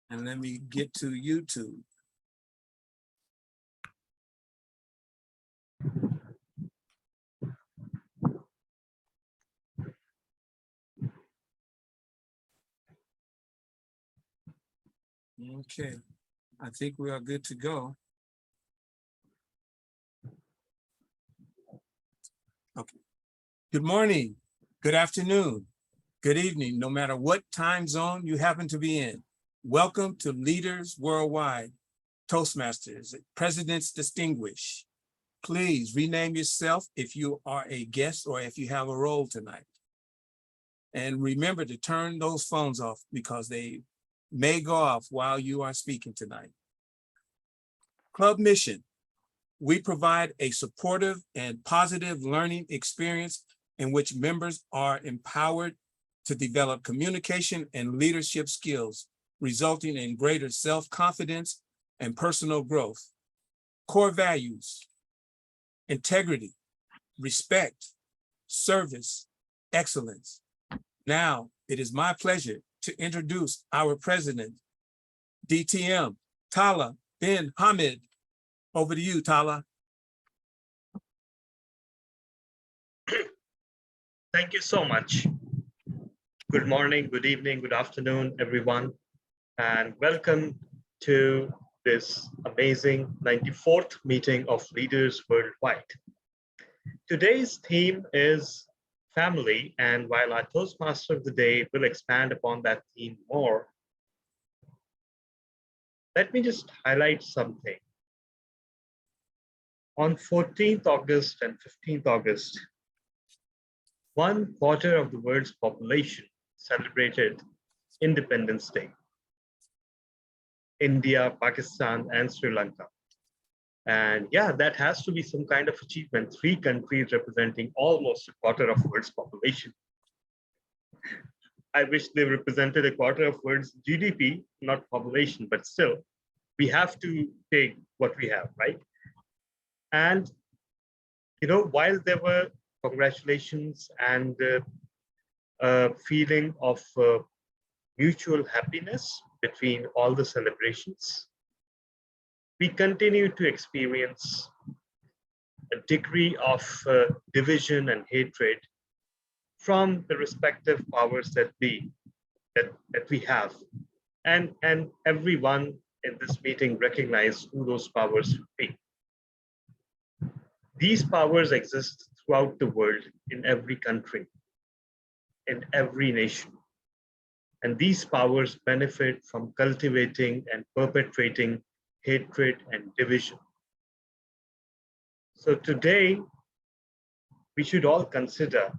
And let me get to YouTube. Okay, I think we are good to go. Okay. Good morning, good afternoon, good evening, no matter what time zone you happen to be in. Welcome to Leaders Worldwide, Toastmasters, Presidents Distinguished. Please rename yourself if you are a guest or if you have a role tonight. And remember to turn those phones off because they may go off while you are speaking tonight. Club mission: we provide a supportive and positive learning experience in which members are empowered to develop communication and leadership skills, resulting in greater self-confidence and personal growth. Core values: integrity, respect, service, excellence. Now, it is my pleasure to introduce our president, DTM, Tala bin Hamid. Over to you, Tala. Thank you so much. Good morning, good evening, good afternoon, everyone, and welcome to this amazing 94th meeting of Leaders Worldwide. Today's theme is family, and while our Toastmaster of the Day will expand upon that theme more, let me just highlight something. On 14th August and 15th August, 1/4 of the world's population celebrated Independence Day. India, Pakistan, and Sri Lanka. And yeah, that has to be some kind of achievement. 3 countries representing almost 1/4 of world's population. I wish they represented 1/4 of world's GDP, not population, but still, we have to take what we have, right? And, you know, while there were congratulations and a feeling of mutual happiness between all the celebrations, we continue to experience a degree of division and hatred from the respective powers that we have. And everyone in this meeting recognize who those powers would be. These powers exist throughout the world, in every country, in every nation. And these powers benefit from cultivating and perpetrating hatred and division. So today, we should all consider,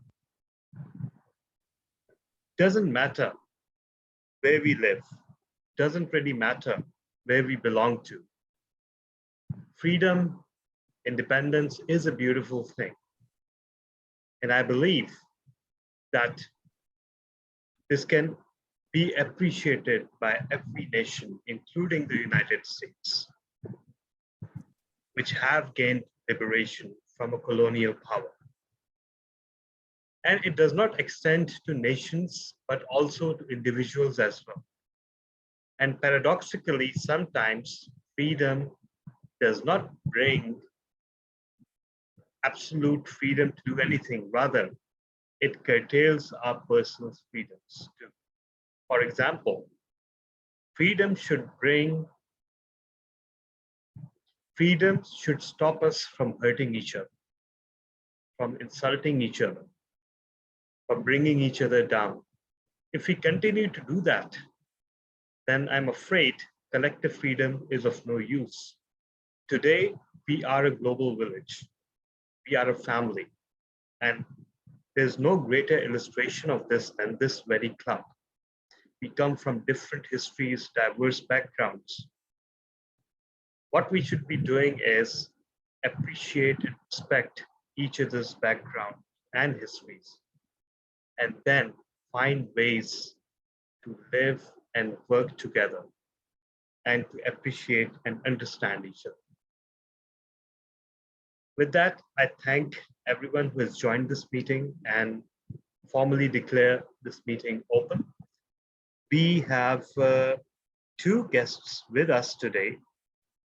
doesn't matter where we live, doesn't really matter where we belong to. Freedom, independence is a beautiful thing. And I believe that this can be appreciated by every nation, including the United States, which have gained liberation from a colonial power. And it does not extend to nations, but also to individuals as well. And paradoxically, sometimes freedom does not bring absolute freedom to do anything. Rather, it curtails our personal freedoms too. For example, freedom should stop us from hurting each other, from insulting each other, from bringing each other down. If we continue to do that, then I'm afraid collective freedom is of no use. Today, we are a global village. We are a family. And there's no greater illustration of this than this very club. We come from different histories, diverse backgrounds. What we should be doing is appreciate and respect each other's background and histories, and then find ways to live and work together and to appreciate and understand each other. With that, I thank everyone who has joined this meeting and formally declare this meeting open. We have two guests with us today.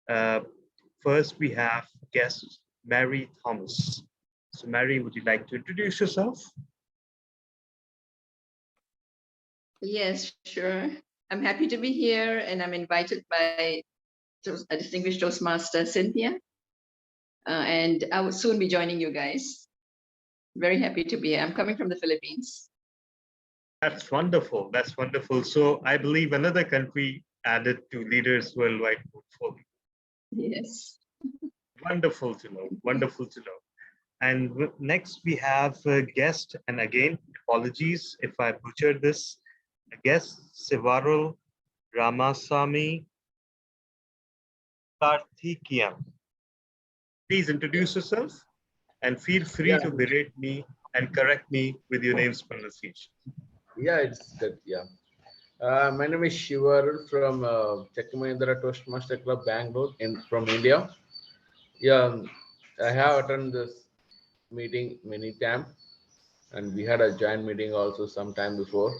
First, we have guest Mary Thomas. So Mary, would you like to introduce yourself? Yes, sure. I'm happy to be here, and I'm invited by a distinguished Toastmaster, Cynthia. And I will soon be joining you guys. Very happy to be here. I'm coming from the Philippines. That's wonderful. That's wonderful. So I believe another country added to Leaders Worldwide portfolio. Yes. Wonderful to know. Wonderful to know. And next we have a guest, and again, apologies if I butchered this. A guest, Sivarul Ramasamy Karthikeyan. Please introduce yourself and feel free to berate me and correct me with your name's pronunciation. Yeah, it's good. Yeah. My name is Shivar from Chakki Mahindra Toastmaster Club, Bangalore, from India. Yeah, I have attended this meeting many times, and we had a joint meeting also some time before.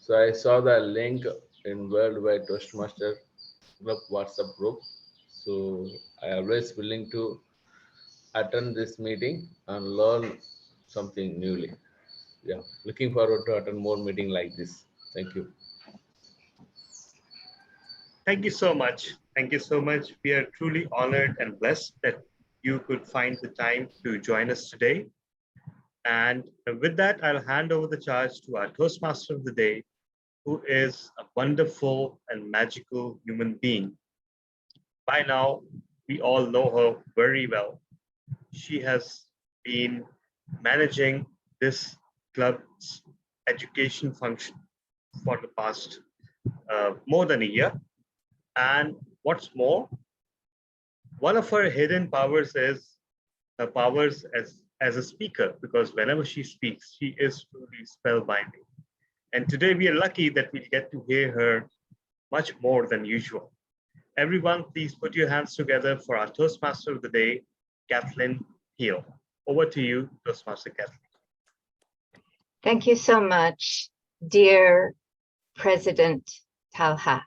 So I saw the link in Worldwide Toastmaster Club WhatsApp group. So I always willing to attend this meeting and learn something newly. Yeah, looking forward to attend more meeting like this. Thank you. Thank you so much. Thank you so much. We are truly honored and blessed that you could find the time to join us today. And with that, I'll hand over the charge to our Toastmaster of the day, who is a wonderful and magical human being. By now, we all know her very well. She has been managing this club's education function for the past more than a year. And what's more, one of her hidden powers is her powers as a speaker, because whenever she speaks, she is truly spellbinding. And today we are lucky that we get to hear her much more than usual. Everyone, please put your hands together for our Toastmaster of the day, Kathleen Hill. Over to you, Toastmaster Kathleen. Thank you so much, dear President Talha.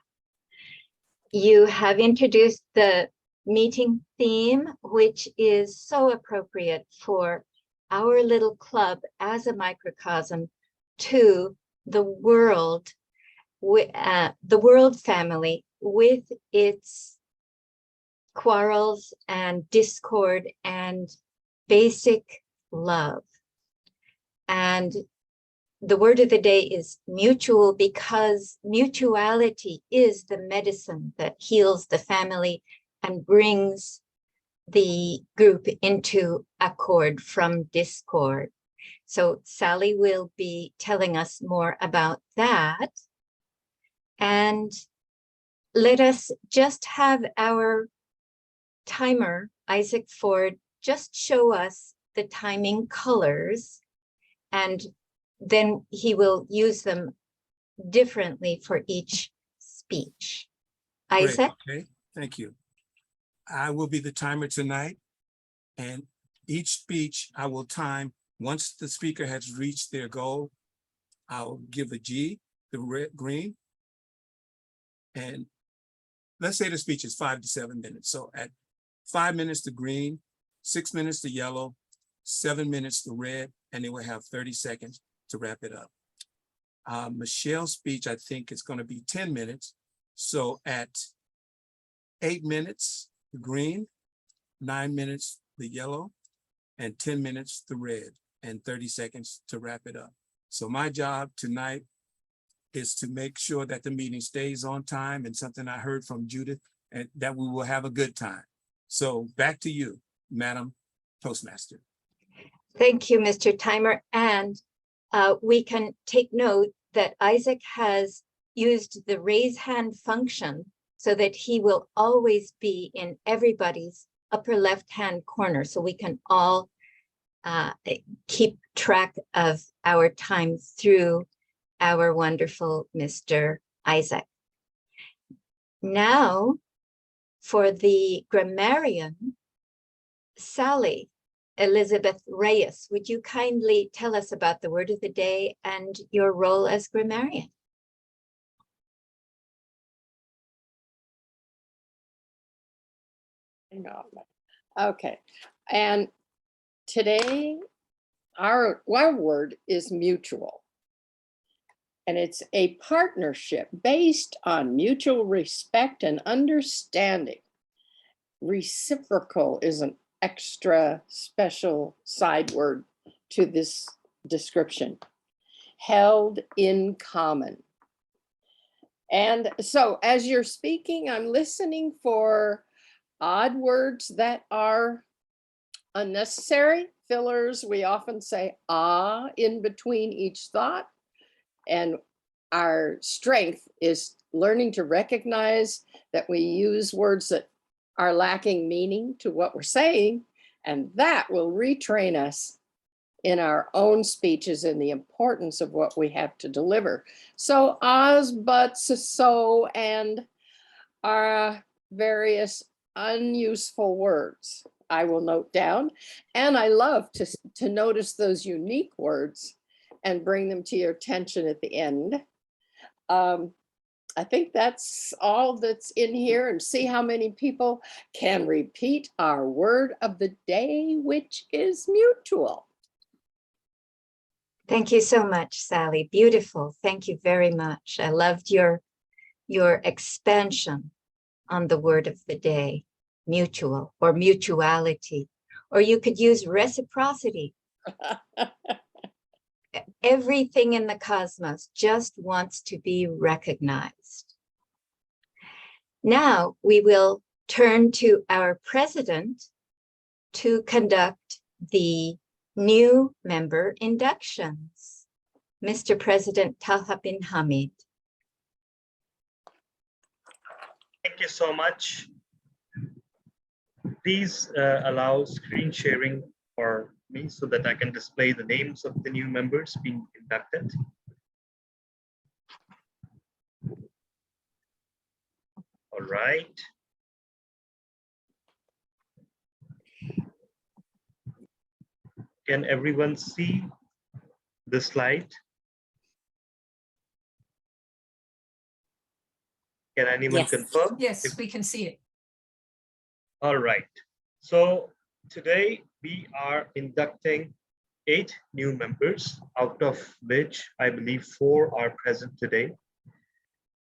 You have introduced the meeting theme, which is so appropriate for our little club as a microcosm to the world family with its quarrels and discord and basic love. And the word of the day is mutual, because mutuality is the medicine that heals the family and brings the group into accord from discord. So Sally will be telling us more about that. And let us just have our timer, Isaac Ford, just show us the timing colors, and then he will use them differently for each speech. Great, Isaac? okay, thank you. I will be the timer tonight, and each speech I will time. Once the speaker has reached their goal, I'll give a G, the red, green, and let's say the speech is 5 to 7 minutes. So at 5 minutes to green, 6 minutes to yellow, 7 minutes to red, and then we'll have 30 seconds to wrap it up. Michelle's speech, I think, is going to be 10 minutes. So at 8 minutes, the green, 9 minutes, the yellow, and 10 minutes, the red, and 30 seconds to wrap it up. So my job tonight is to make sure that the meeting stays on time, and something I heard from Judith, and that we will have a good time. So back to you, Madam Toastmaster. Thank you, Mr. Timer. And we can take note that Isaac has used the raise hand function so that he will always be in everybody's upper left-hand corner, so we can all keep track of our time through our wonderful Mr. Isaac. Now, for the grammarian, Sally Elizabeth Reyes, would you kindly tell us about the word of the day and your role as grammarian? No. Okay. And today, our word is mutual. And it's a partnership based on mutual respect and understanding. Reciprocal is an extra special side word to this description. Held in common. And so as you're speaking, I'm listening for odd words that are unnecessary. Fillers, we often say ah in between each thought. And our strength is learning to recognize that we use words that are lacking meaning to what we're saying, and that will retrain us in our own speeches and the importance of what we have to deliver. So ahs, buts, so, and are various unuseful words I will note down. And I love to notice those unique words and bring them to your attention at the end. I think that's all that's in here, and see how many people can repeat our word of the day, which is mutual. Thank you so much, Sally. Beautiful. Thank you very much. I loved your expansion on the word of the day, mutual or mutuality, or you could use reciprocity. Everything in the cosmos just wants to be recognized. Now we will turn to our president to conduct the new member inductions. Mr. President Talha bin Hamid. Thank you so much. Please allow screen sharing for me so that I can display the names of the new members being inducted. All right. Can everyone see the slide? Can anyone confirm? Yes, we can see it. All right. So today we are inducting 8 new members, out of which I believe 4 are present today.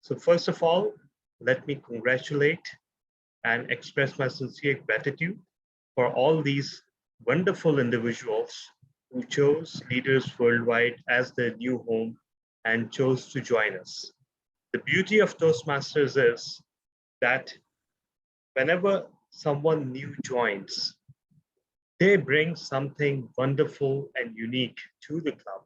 So first of all, let me congratulate and express my sincere gratitude for all these wonderful individuals who chose Leaders Worldwide as their new home and chose to join us. The beauty of Toastmasters is that whenever someone new joins, they bring something wonderful and unique to the club.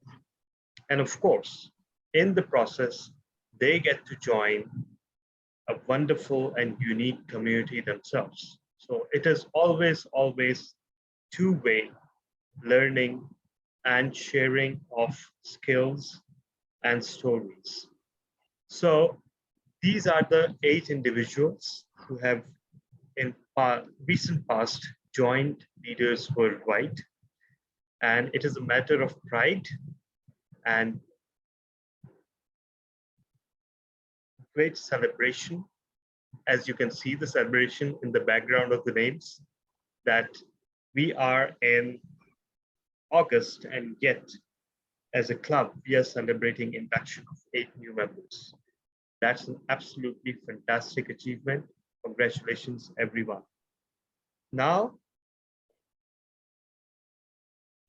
And of course, in the process, they get to join a wonderful and unique community themselves. So it is always two-way learning and sharing of skills and stories. So these are the 8 individuals who have in recent past joined Leaders Worldwide. And it is a matter of pride and great celebration. As you can see the celebration in the background of the names, that we are in August, and yet as a club, we are celebrating induction of 8 new members. That's an absolutely fantastic achievement. Congratulations, everyone. Now,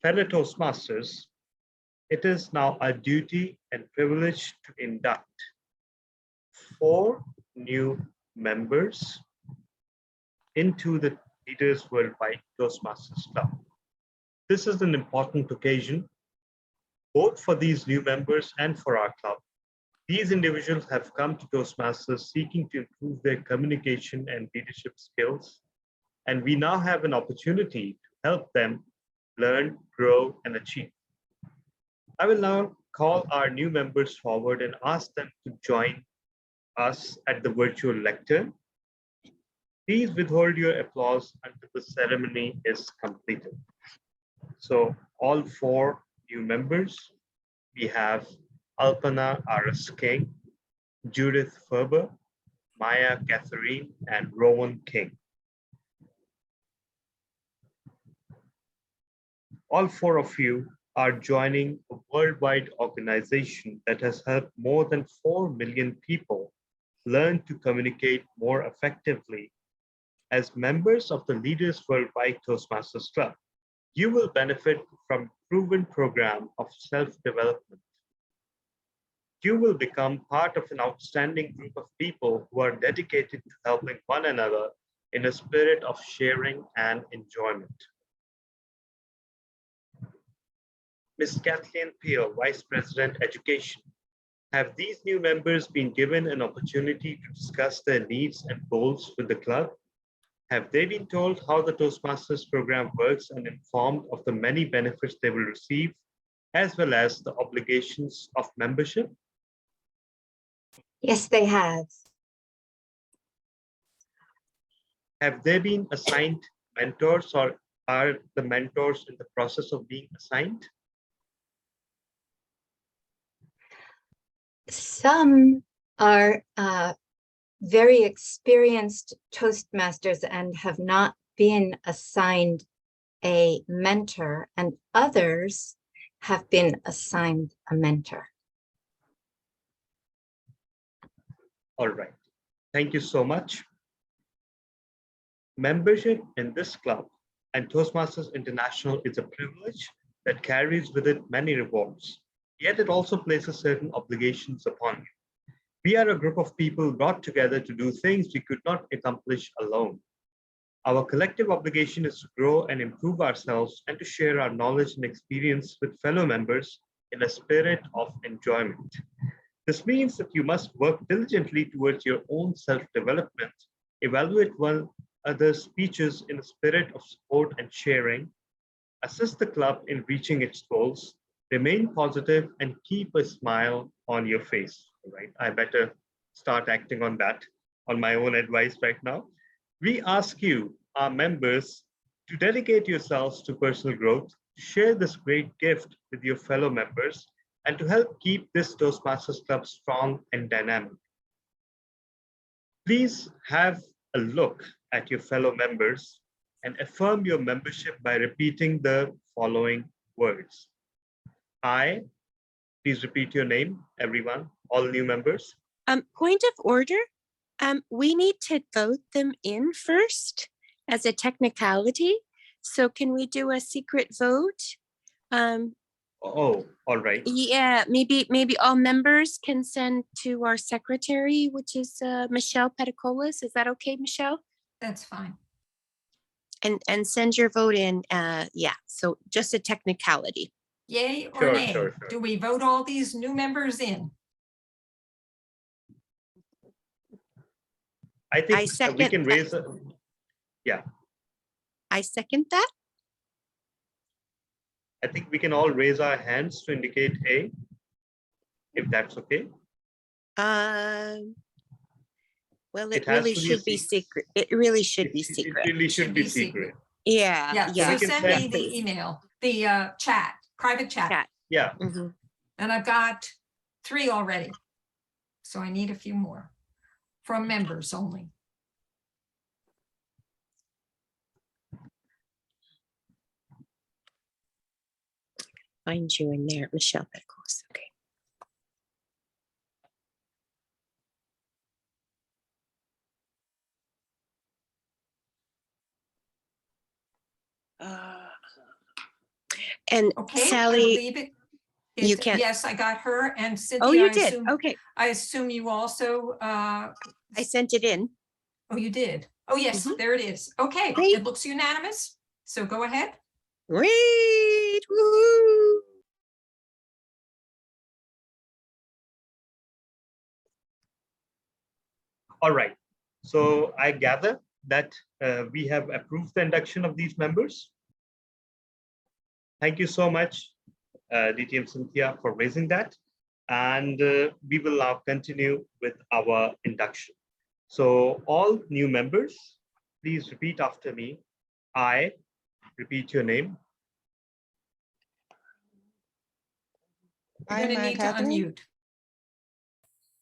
fellow Toastmasters, it is now our duty and privilege to induct 4 new members into the Leaders Worldwide Toastmasters Club. This is an important occasion, both for these new members and for our club. These individuals have come to Toastmasters seeking to improve their communication and leadership skills, and we now have an opportunity to help them learn, grow, and achieve. I will now call our new members forward and ask them to join us at the virtual lectern. Please withhold your applause until the ceremony is completed. So all 4 new members, we have Alpana R.S. King, Judith Ferber, Maya Catherine, and Rowan King. all 4 of you are joining a worldwide organization that has helped more than 4 million people learn to communicate more effectively. As members of the Leaders Worldwide Toastmasters Club, you will benefit from a proven program of self-development. You will become part of an outstanding group of people who are dedicated to helping one another in a spirit of sharing and enjoyment. Ms. Kathleen Peel, Vice President, Education. Have these new members been given an opportunity to discuss their needs and goals with the club? Have they been told how the Toastmasters program works and informed of the many benefits they will receive, as well as the obligations of membership? Yes, they have. Have they been assigned mentors, or are the mentors in the process of being assigned? Some are very experienced Toastmasters and have not been assigned a mentor, and others have been assigned a mentor. All right, thank you so much. Membership in this club and Toastmasters International is a privilege that carries with it many rewards, yet it also places certain obligations upon you. We are a group of people brought together to do things we could not accomplish alone. Our collective obligation is to grow and improve ourselves and to share our knowledge and experience with fellow members in a spirit of enjoyment. This means that you must work diligently towards your own self-development, evaluate one another's speeches in a spirit of support and sharing, assist the club in reaching its goals, remain positive, and keep a smile on your face. All right, I better start acting on that, on my own advice right now. We ask you, our members, to dedicate yourselves to personal growth, share this great gift with your fellow members, and to help keep this Toastmasters Club strong and dynamic. Please have a look at your fellow members and affirm your membership by repeating the following words. I, please repeat your name, everyone, all new members. Point of order, we need to vote them in first as a technicality. So can we do a secret vote? Oh, all right. Yeah, maybe all members can send to our secretary, which is Michelle Pedicolis. Is that okay, Michelle? That's fine. And send your vote in. Yeah, so just a technicality. Yay or Sure, nay? sure. Do we vote all these new members in? I think we second can that. raise a, I second that. I think we can all raise our hands to indicate A, if that's okay. Well, It it has really to be a should be secret. It really should be secret. It really should Should be be secret. secret. Yeah, Yeah, yeah. so we can send send- me the email, the chat, private chat. Chat. Yeah, Mhm. And I've got 3 already. So I need a few more from members only. Find you in there, Michelle Pedicolis. Okay. And Okay, I Sally, believe it. you It- can't- Yes, I got her and Cynthia. oh, you I did. assume- Okay, I assume you also, I sent it in. oh, you did. Oh, yes, Mhm. there it is. Okay, Great. it looks unanimous. So go ahead. Great. Woo. all right. So I gather that we have approved the induction of these members. Thank you so much, DTM Cynthia, for raising that. And we will now continue with our induction. So all new members, please repeat after me. I, repeat your name. You're gonna need to unmute.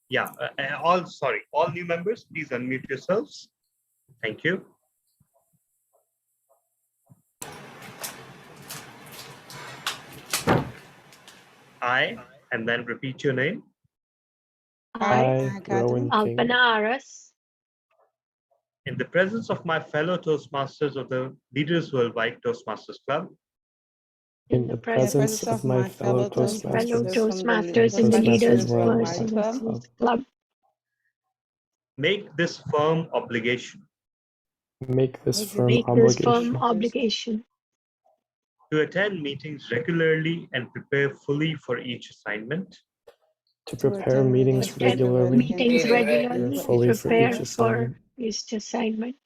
Yeah, all new members, please unmute yourselves. Thank you. I, and then repeat your name, I, Rowan King, Alpana Aras, in the presence of my fellow Toastmasters of the Leaders Worldwide Toastmasters Club, in the presence of my fellow fellow Toastmasters, Toastmasters in the Toastmasters Leaders Worldwide World Club, make this firm obligation make this firm make this firm obligation obligation to attend meetings regularly and prepare fully for each assignment, to prepare meetings attend regularly meetings and regularly, fully for prepare each for assignment, each assignment,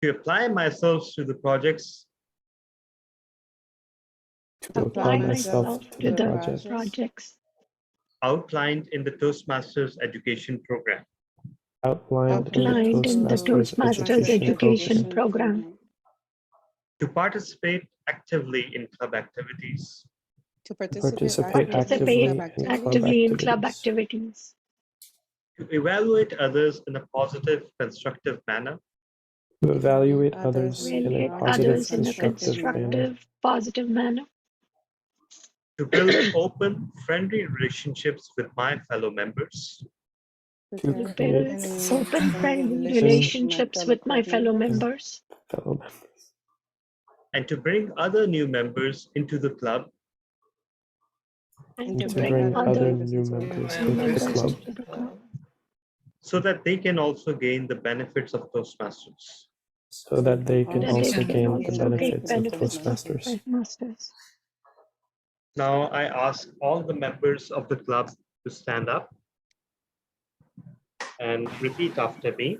to apply myself to the projects to apply myself to the project projects outlined in the Toastmasters education program, outlined outlined in the Toastmasters education program, to participate actively in club activities, to participate actively in club activities, to evaluate others in a positive, constructive manner, to evaluate others in a evaluate positive, others in a constructive manner, constructive, positive manner, to build open, friendly relationships with my fellow members, to build create open, friendly relationships with my fellow members, fellow members, and to bring other new members into the club and and to bring other new members into the members club into the club, so that they can also gain the benefits of Toastmasters. so that they can that they also can gain the also gain benefits of benefits of Toastmasters. Toastmasters. Now I ask all the members of the club to stand up and repeat after me.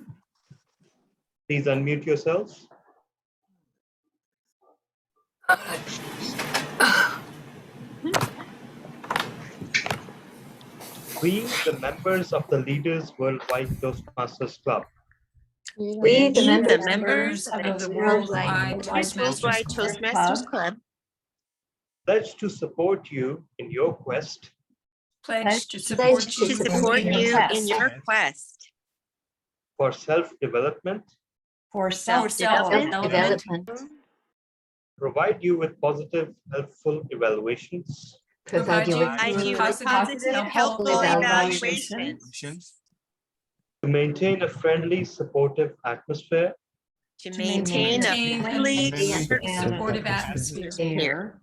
Please unmute yourselves. We, the members of the Leaders Worldwide Toastmasters Club, We, the The members members of the Worldwide Toastmasters Club pledge to support you in your quest Pledge to pledge support to you support in your you quest in your quest for self-development, for self-development, development, provide you with positive, helpful evaluations, provide you provide you with with positive, helpful evaluation, evaluations, to maintain a friendly, supportive atmosphere, to maintain a maintain friendly, and supportive atmosphere,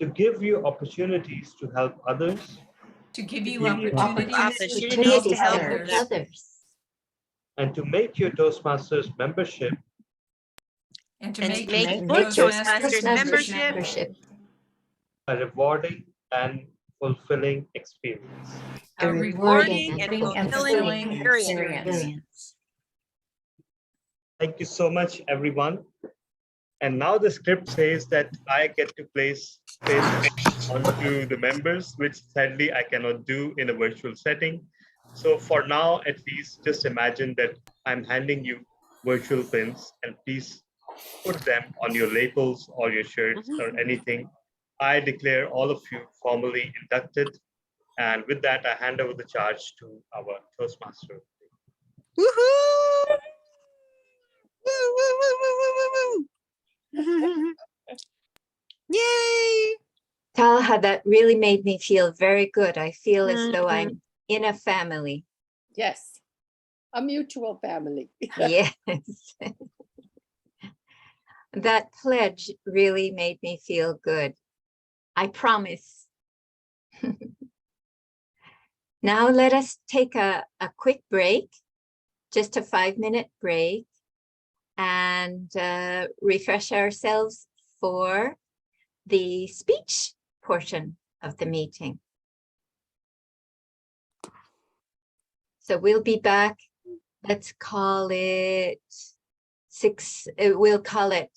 to give you opportunities to help others, to give you give you opportunities opportunities to help others, others, and to make your Toastmasters membership and to and make to make your your Toastmasters Toastmasters membership a rewarding and fulfilling experience. a rewarding and fulfilling fulfilling experience. Thank you so much, everyone. And now the script says that I get to place space onto the members, which sadly I cannot do in a virtual setting. So for now, at least, just imagine that I'm handing you virtual pins, and please put them on your labels or your shirts or anything. I declare all of you formally inducted. And with that, I hand over the charge to our Toastmaster. Woohoo! Woo, woo, woo, woo, woo, woo, woo. Yay! Talha, that really made me feel very good. I feel as though Mhm. I'm in a family. Yes, a mutual family. Yes. That pledge really made me feel good. I promise. Now let us take a quick break, just a 5-minute break, and refresh ourselves for the speech portion of the meeting. So we'll be back, let's call it we'll call it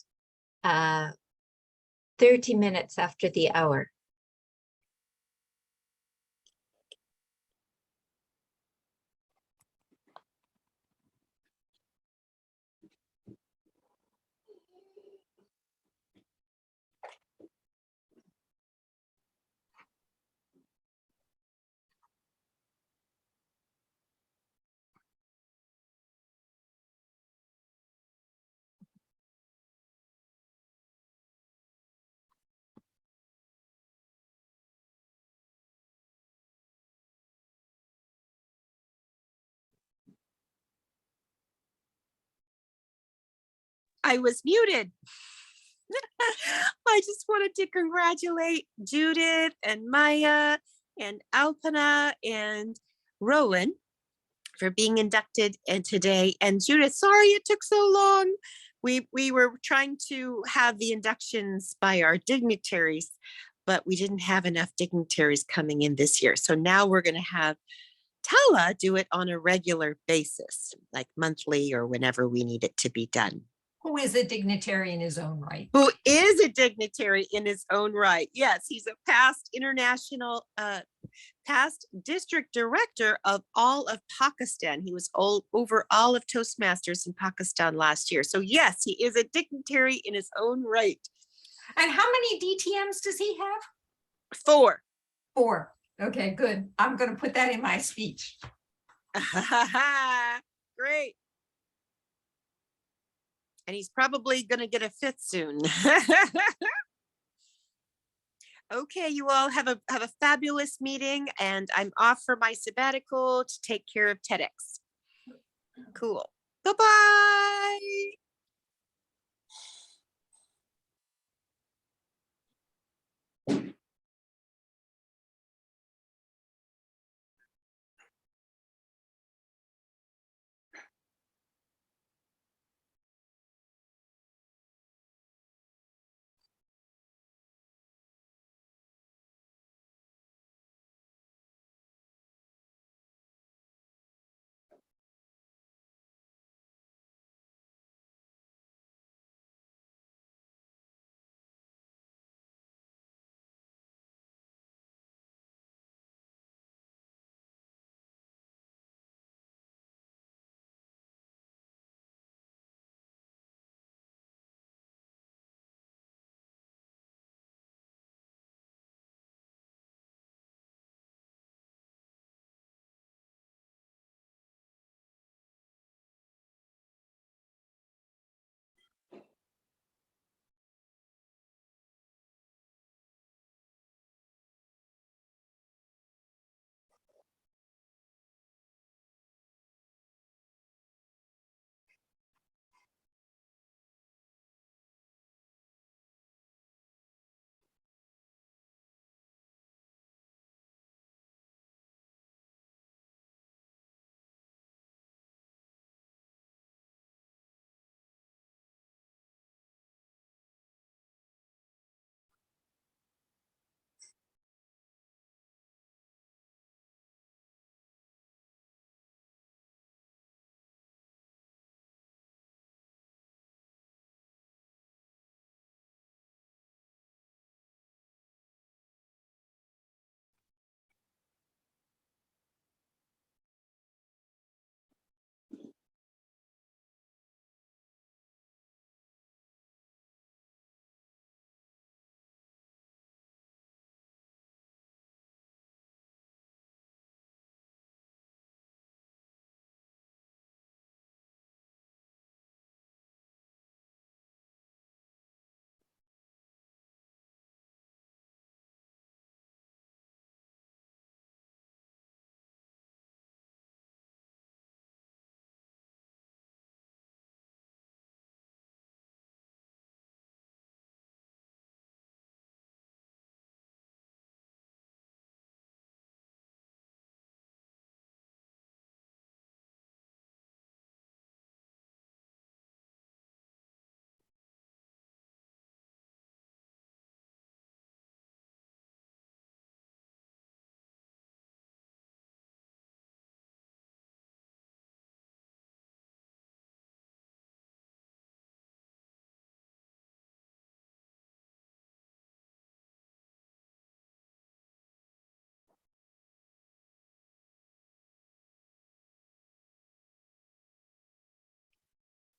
30 minutes after the hour. I was muted. I just wanted to congratulate Judith and Maya and Alpana and Rowan for being inducted today. And Judith, sorry it took so long. We were trying to have the inductions by our dignitaries, but we didn't have enough dignitaries coming in this year. So now we're going to have Tala do it on a regular basis, like monthly or whenever we need it to be done. Who is a dignitary in his own right? Who is a dignitary in his own right. Yes, he's a past international, past district director of all of Pakistan. He was over all of Toastmasters in Pakistan last year. So yes, he is a dignitary in his own right. And how many DTMs does he have? 4. 4. Okay, good. I'm going to put that in my speech. Great. And he's probably going to get a 5th soon. Okay, you all have a fabulous meeting, and I'm off for my sabbatical to take care of TEDx. Cool. Bye-bye.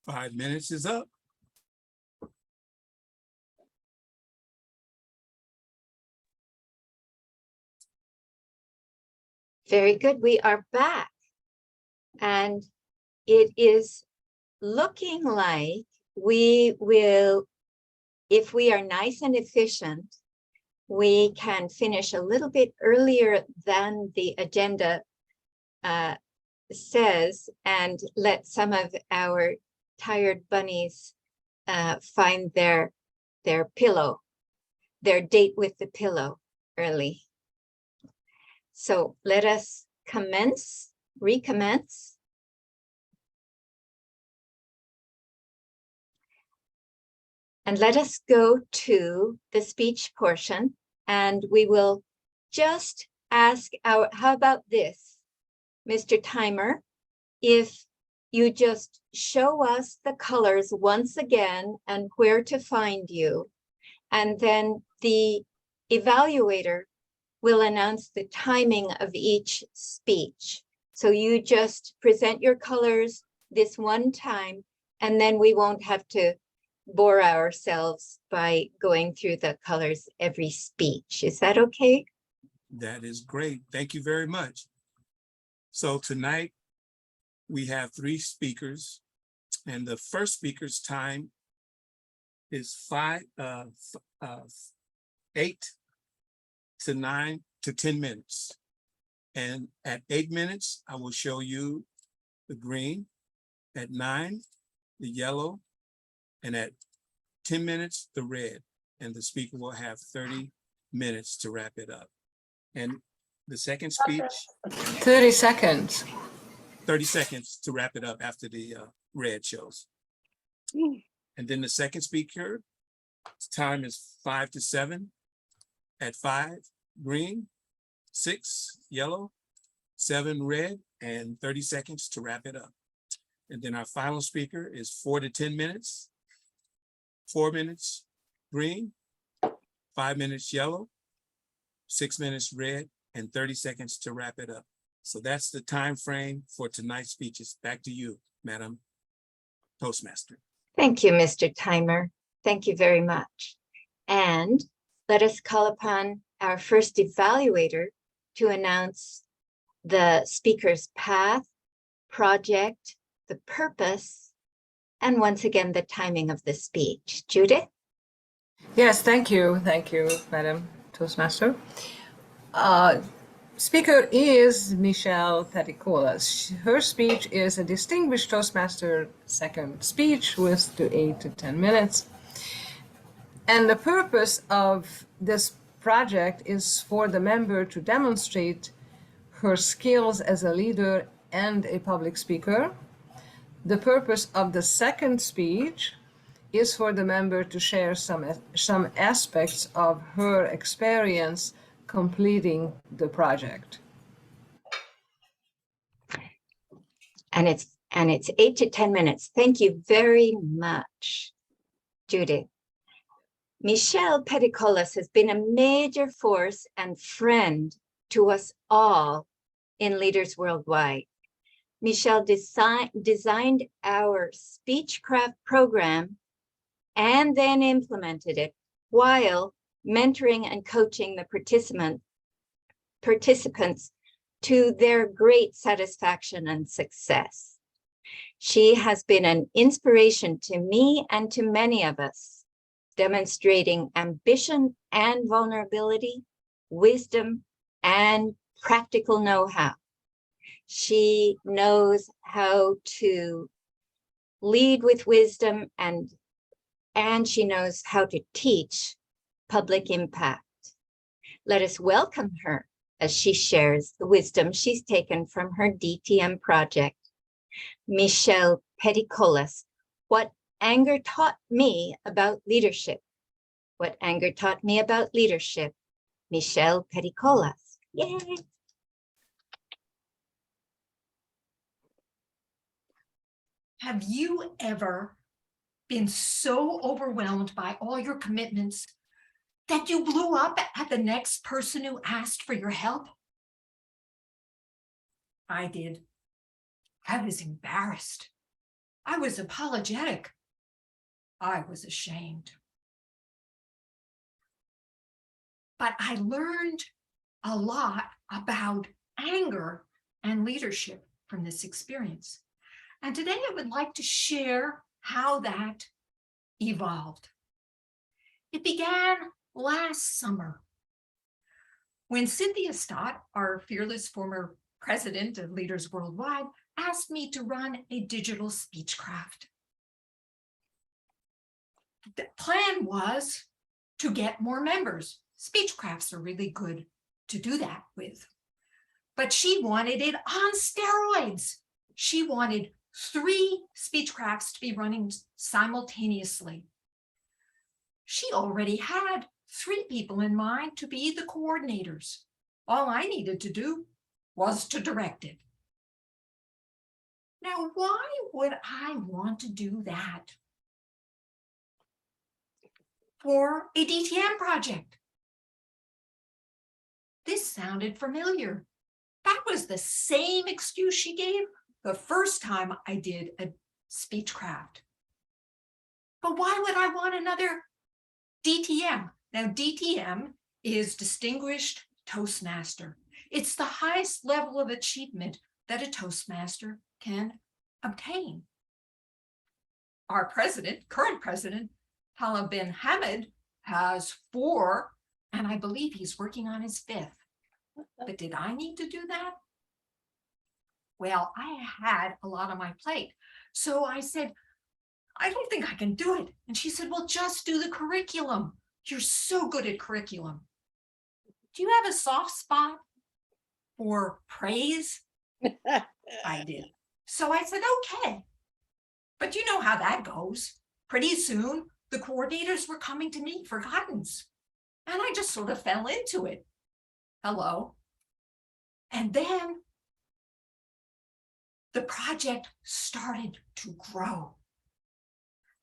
Five minutes is up. Very good. We are back. And it is looking like we will, if we are nice and efficient, we can finish a little bit earlier than the agenda says, and let some of our tired bunnies find their pillow, their date with the pillow early. So let us recommence. And let us go to the speech portion, and we will just ask how about this, Mr. Timer, if you just show us the colors once again and where to find you, and then the evaluator will announce the timing of each speech. So you just present your colors this one time, and then we won't have to bore ourselves by going through the colors every speech. Is that okay? That is great. Thank you very much. So tonight we have 3 speakers, and the first speaker's time is 8 to 9 to 10 minutes. And at 8 minutes, I will show you the green, at 9, the yellow, and at 10 minutes, the red. And the speaker will have 30 minutes to wrap it up. And the second speech, 30 seconds. 30 seconds to wrap it up after the red shows. And then the second speaker, time is 5 to 7. At 5, green, 6, yellow, 7, red, and 30 seconds to wrap it up. And then our final speaker is 4 to 10 minutes, 4 minutes, green, 5 minutes, yellow, 6 minutes, red, and 30 seconds to wrap it up. So that's the time frame for tonight's speeches. Back to you, Madam Toastmaster. Thank you, Mr. Timer. Thank you very much. And let us call upon our first evaluator to announce the speaker's path, project, the purpose, and once again, the timing of the speech. Judith? Yes, thank you. Thank you, Madam Toastmaster. Speaker is Michelle Petticolas. Her speech is a distinguished Toastmaster second speech with 8 to 10 minutes. And the purpose of this project is for the member to demonstrate her skills as a leader and a public speaker. The purpose of the second speech is for the member to share some aspects of her experience completing the project. And it's 8 to 10 minutes. Thank you very much, Judith. Michelle Petticolas has been a major force and friend to us all in Leaders Worldwide. Michelle designed our Speechcraft program and then implemented it while mentoring and coaching the participants to their great satisfaction and success. She has been an inspiration to me and to many of us, demonstrating ambition and vulnerability, wisdom and practical know-how. She knows how to lead with wisdom and she knows how to teach public impact. Let us welcome her as she shares the wisdom she's taken from her DTM project. Michelle Petticolas, what anger taught me about leadership. What anger taught me about leadership. Michelle Petticolas. Yay! Have you ever been so overwhelmed by all your commitments that you blew up at the next person who asked for your help? I did. I was embarrassed. I was apologetic. I was ashamed. But I learned a lot about anger and leadership from this experience. And today I would like to share how that evolved. It began last summer when Cynthia Stott, our fearless former president of Leaders Worldwide, asked me to run a digital Speechcraft. the plan was to get more members. Speechcrafts are really good to do that with. But she wanted it on steroids. She wanted 3 Speechcrafts to be running simultaneously. She already had 3 people in mind to be the coordinators. All I needed to do was to direct it. Now, why would I want to do that for a DTM project? This sounded familiar. That was the same excuse she gave the first time I did a Speechcraft. But why would I want another DTM? Now, DTM is Distinguished Toastmaster. It's the highest level of achievement that a Toastmaster can obtain. Our president, current president, Talib bin Hamid, has 4, and I believe he's working on his 5th. But did I need to do that? Well, I had a lot on my plate. So I said, I don't think I can do it. And she said, well, just do the curriculum. You're so good at curriculum. Do you have a soft spot for praise? I did. So I said, okay. But you know how that goes. Pretty soon, the coordinators were coming to me for guidance. And I just sort of fell into it. Hello. And then the project started to grow.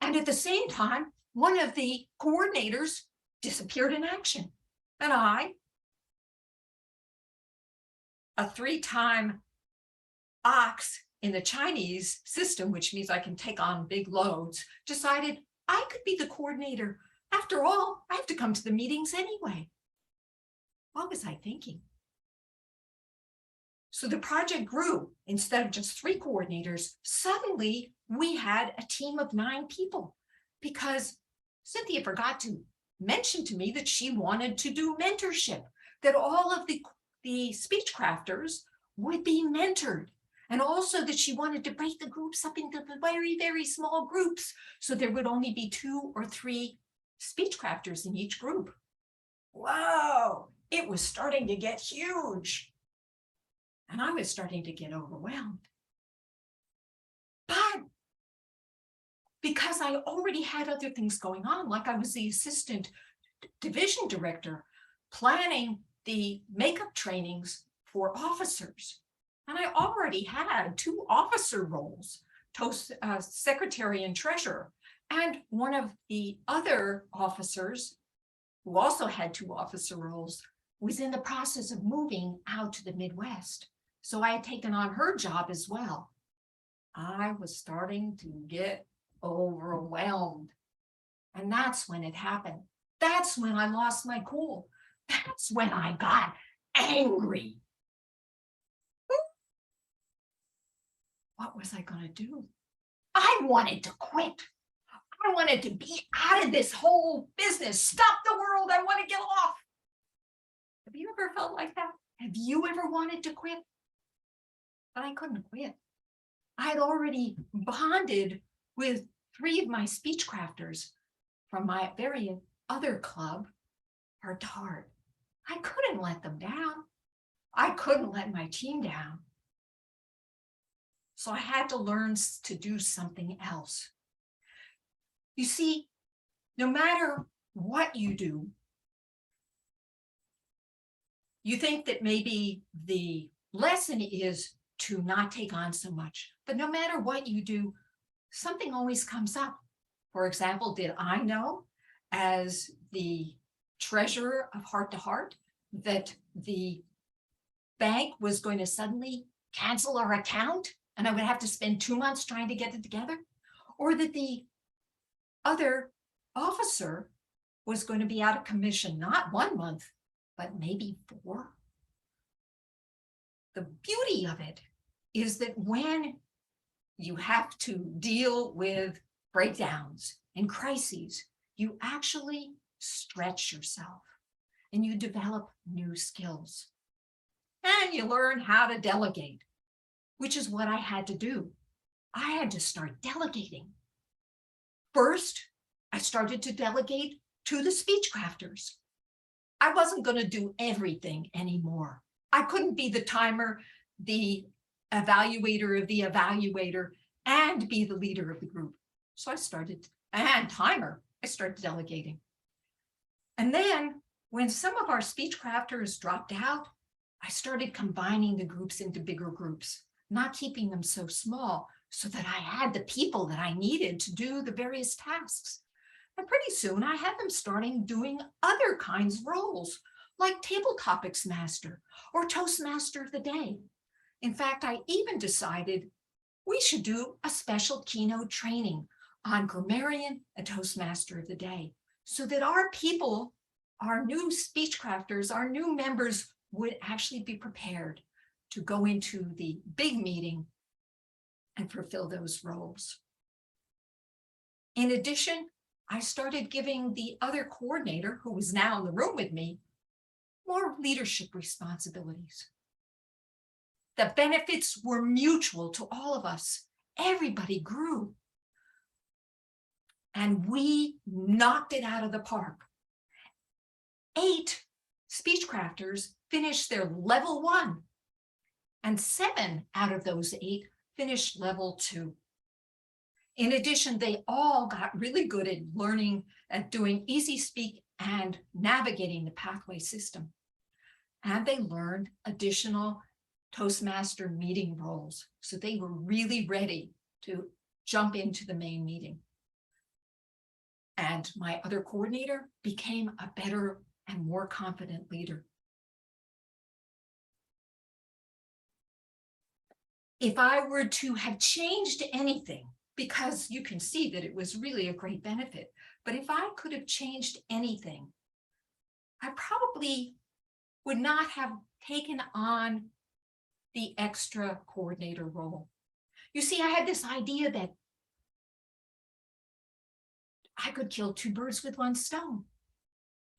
And at the same time, one of the coordinators disappeared in action. And I, a 3-time ox in the Chinese system, which means I can take on big loads, decided I could be the coordinator. After all, I have to come to the meetings anyway. What was I thinking? So the project grew. Instead of just 3 coordinators, suddenly we had a team of 9 people because Cynthia forgot to mention to me that she wanted to do mentorship, that all of the Speechcrafters would be mentored, and also that she wanted to break the groups up into very, very small groups so there would only be 2 or 3 Speechcrafters in each group. Whoa, it was starting to get huge. And I was starting to get overwhelmed. But because I already had other things going on, like I was the assistant division director, planning the makeup trainings for officers. And I already had 2 officer roles, secretary and treasurer. And one of the other officers, who also had 2 officer roles, was in the process of moving out to the Midwest. So I had taken on her job as well. I was starting to get overwhelmed. And that's when it happened. That's when I lost my cool. That's when I got angry. What was I going to do? I wanted to quit. I wanted to be out of this whole business. Stop the world. I want to get off. Have you ever felt like that? Have you ever wanted to quit? But I couldn't quit. I had already bonded with 3 of my Speechcrafters from my very other club, Heart to Heart. I couldn't let them down. I couldn't let my team down. So I had to learn to do something else. You see, no matter what you do, you think that maybe the lesson is to not take on so much. But no matter what you do, something always comes up. For example, did I know as the treasurer of Heart to Heart that the bank was going to suddenly cancel our account and I would have to spend 2 months trying to get it together? Or that the other officer was going to be out of commission, not 1 month, but maybe 4? The beauty of it is that when you have to deal with breakdowns and crises, you actually stretch yourself and you develop new skills. And you learn how to delegate, which is what I had to do. I had to start delegating. First, I started to delegate to the speech crafters. I wasn't going to do everything anymore. I couldn't be the timer, the evaluator of the evaluator, and be the leader of the group. So I started, and timer, I started delegating. And then when some of our speech crafters dropped out, I started combining the groups into bigger groups, not keeping them so small, so that I had the people that I needed to do the various tasks. And pretty soon I had them starting doing other kinds of roles, like table topics master or Toastmaster of the day. In fact, I even decided we should do a special keynote training on grammarian and Toastmaster of the day, so that our people, our new speech crafters, our new members would actually be prepared to go into the big meeting and fulfill those roles. In addition, I started giving the other coordinator, who was now in the room with me, more leadership responsibilities. The benefits were mutual to all of us. Everybody grew. And we knocked it out of the park. 8 speech crafters finished their level 1, and 7 out of those 8 finished level 2. In addition, they all got really good at learning, at doing Easy Speak and navigating the pathway system. And they learned additional Toastmaster meeting roles, so they were really ready to jump into the main meeting. And my other coordinator became a better and more confident leader. If I were to have changed anything, because you can see that it was really a great benefit, but if I could have changed anything, I probably would not have taken on the extra coordinator role. You see, I had this idea that I could kill 2 birds with 1 stone.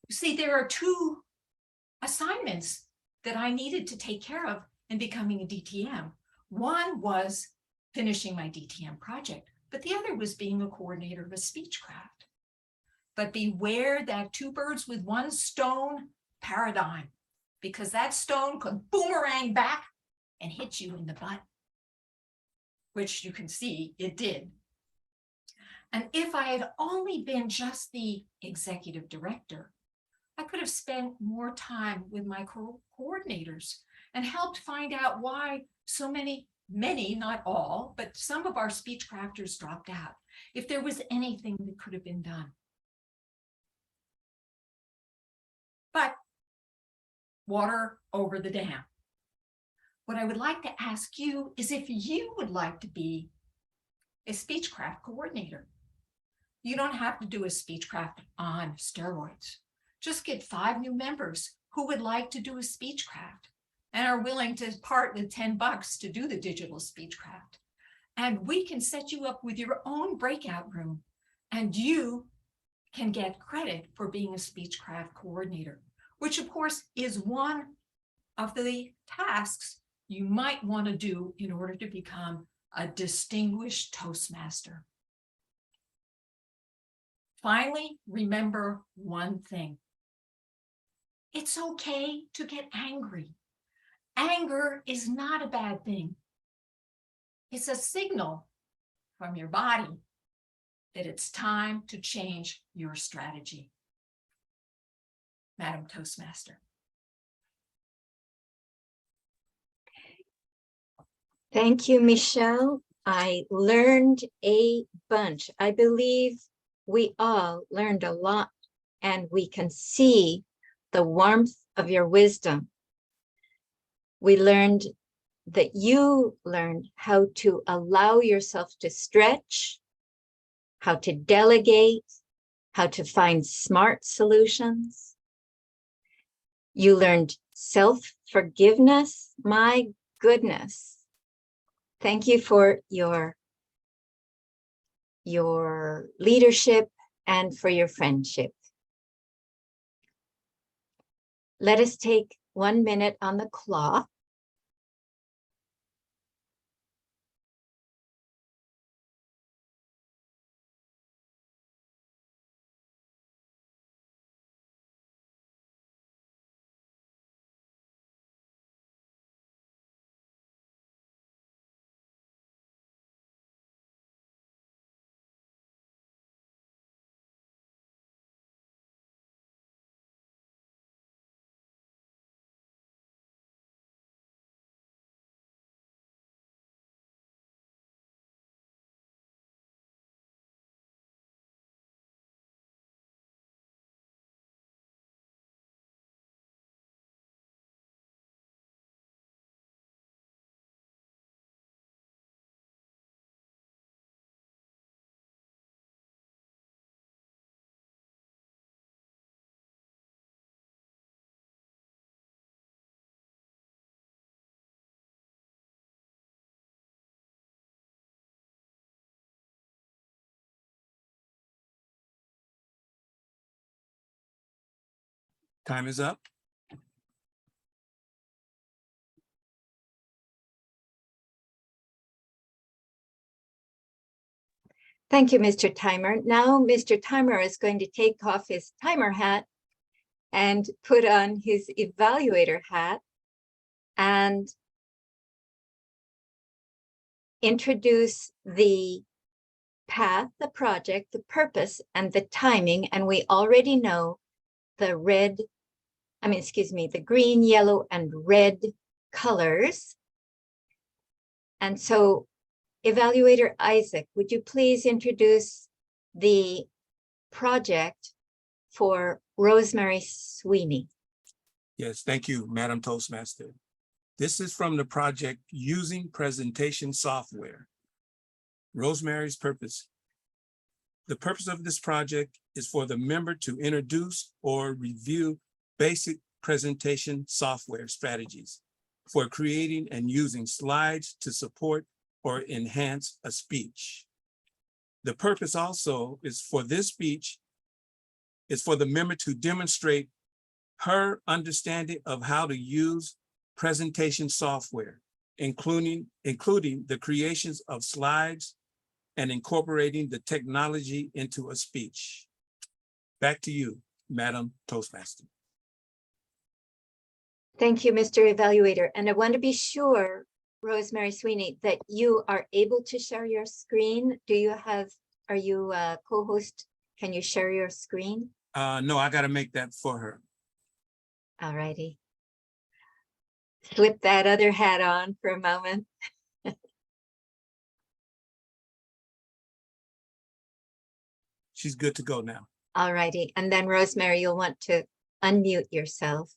You see, there are 2 assignments that I needed to take care of in becoming a DTM. One was finishing my DTM project, but the other was being a coordinator of a speechcraft. But beware that 2 birds with 1 stone paradigm, because that stone could boomerang back and hit you in the butt, which you can see it did. And if I had only been just the executive director, I could have spent more time with my coordinators and helped find out why so many, not all, but some of our speech crafters dropped out, if there was anything that could have been done. But water over the dam. What I would like to ask you is if you would like to be a speechcraft coordinator. You don't have to do a speechcraft on steroids. Just get 5 new members who would like to do a speechcraft and are willing to part with $10 to do the digital speechcraft. And we can set you up with your own breakout room, and you can get credit for being a speechcraft coordinator, which of course is one of the tasks you might want to do in order to become a distinguished Toastmaster. Finally, remember one thing. It's okay to get angry. Anger is not a bad thing. It's a signal from your body that it's time to change your strategy. Madam Toastmaster. Thank you, Michelle. I learned a bunch. I believe we all learned a lot, and we can see the warmth of your wisdom. We learned that you learned how to allow yourself to stretch, how to delegate, how to find smart solutions. You learned self-forgiveness. My goodness. Thank you for your leadership and for your friendship. Let us take 1 minute on the clock. Time is up. Thank you, Mr. Timer. Now, Mr. Timer is going to take off his timer hat and put on his evaluator hat and introduce the path, the project, the purpose, and the timing. And we already know the the green, yellow, and red colors. And so, Evaluator Isaac, would you please introduce the project for Rosemary Sweeney? Yes, thank you, Madam Toastmaster. This is from the project Using Presentation Software. Rosemary's purpose. The purpose of this project is for the member to introduce or review basic presentation software strategies for creating and using slides to support or enhance a speech. The purpose also is for this speech is for the member to demonstrate her understanding of how to use presentation software, including the creations of slides and incorporating the technology into a speech. Back to you, Madam Toastmaster. Thank you, Mr. Evaluator. And I want to be sure, Rosemary Sweeney, that you are able to share your screen. Are you a co-host? Can you share your screen? No, I gotta make that for her. All righty. Slip that other hat on for a moment. She's good to go now. All righty. And then Rosemary, you'll want to unmute yourself.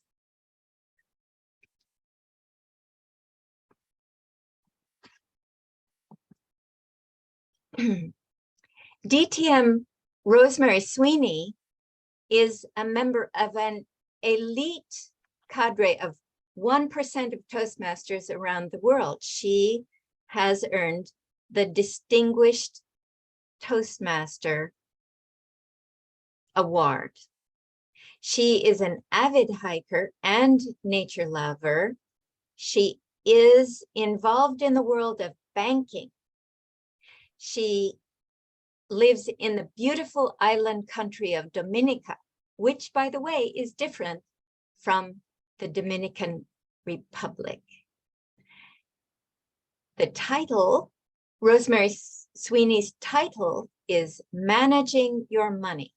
DTM Rosemary Sweeney is a member of an elite cadre of 1% of Toastmasters around the world. She has earned the Distinguished Toastmaster Award. She is an avid hiker and nature lover. She is involved in the world of banking. She lives in the beautiful island country of Dominica, which, by the way, is different from the Dominican Republic. The title, Rosemary Sweeney's title, is Managing Your Money.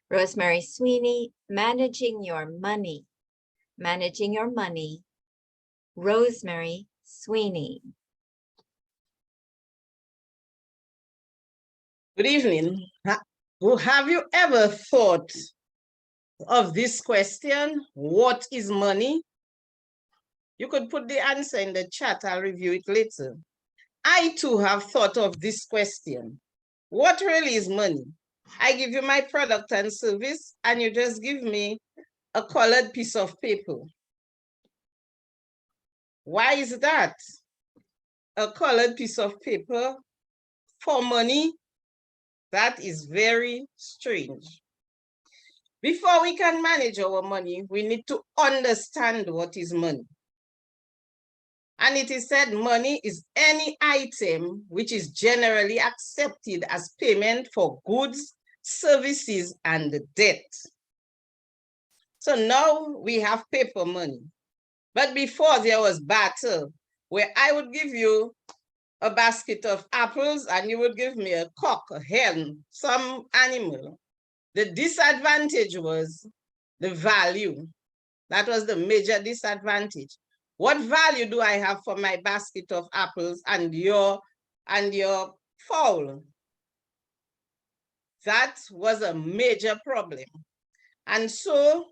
Rosemary Sweeney, Managing Your Money. Managing Your Money, Rosemary Sweeney. Good evening. Have you ever thought of this question? What is money? You could put the answer in the chat. I'll review it later. I too have thought of this question. What really is money? I give you my product and service, and you just give me a colored piece of paper. Why is that? A colored piece of paper for money? That is very strange. Before we can manage our money, we need to understand what is money. And it is said money is any item which is generally accepted as payment for goods, services, and debt. So now we have paper money. But before there was barter, where I would give you a basket of apples and you would give me a cock, a hen, some animal. The disadvantage was the value. That was the major disadvantage. What value do I have for my basket of apples and your fowl? That was a major problem. And so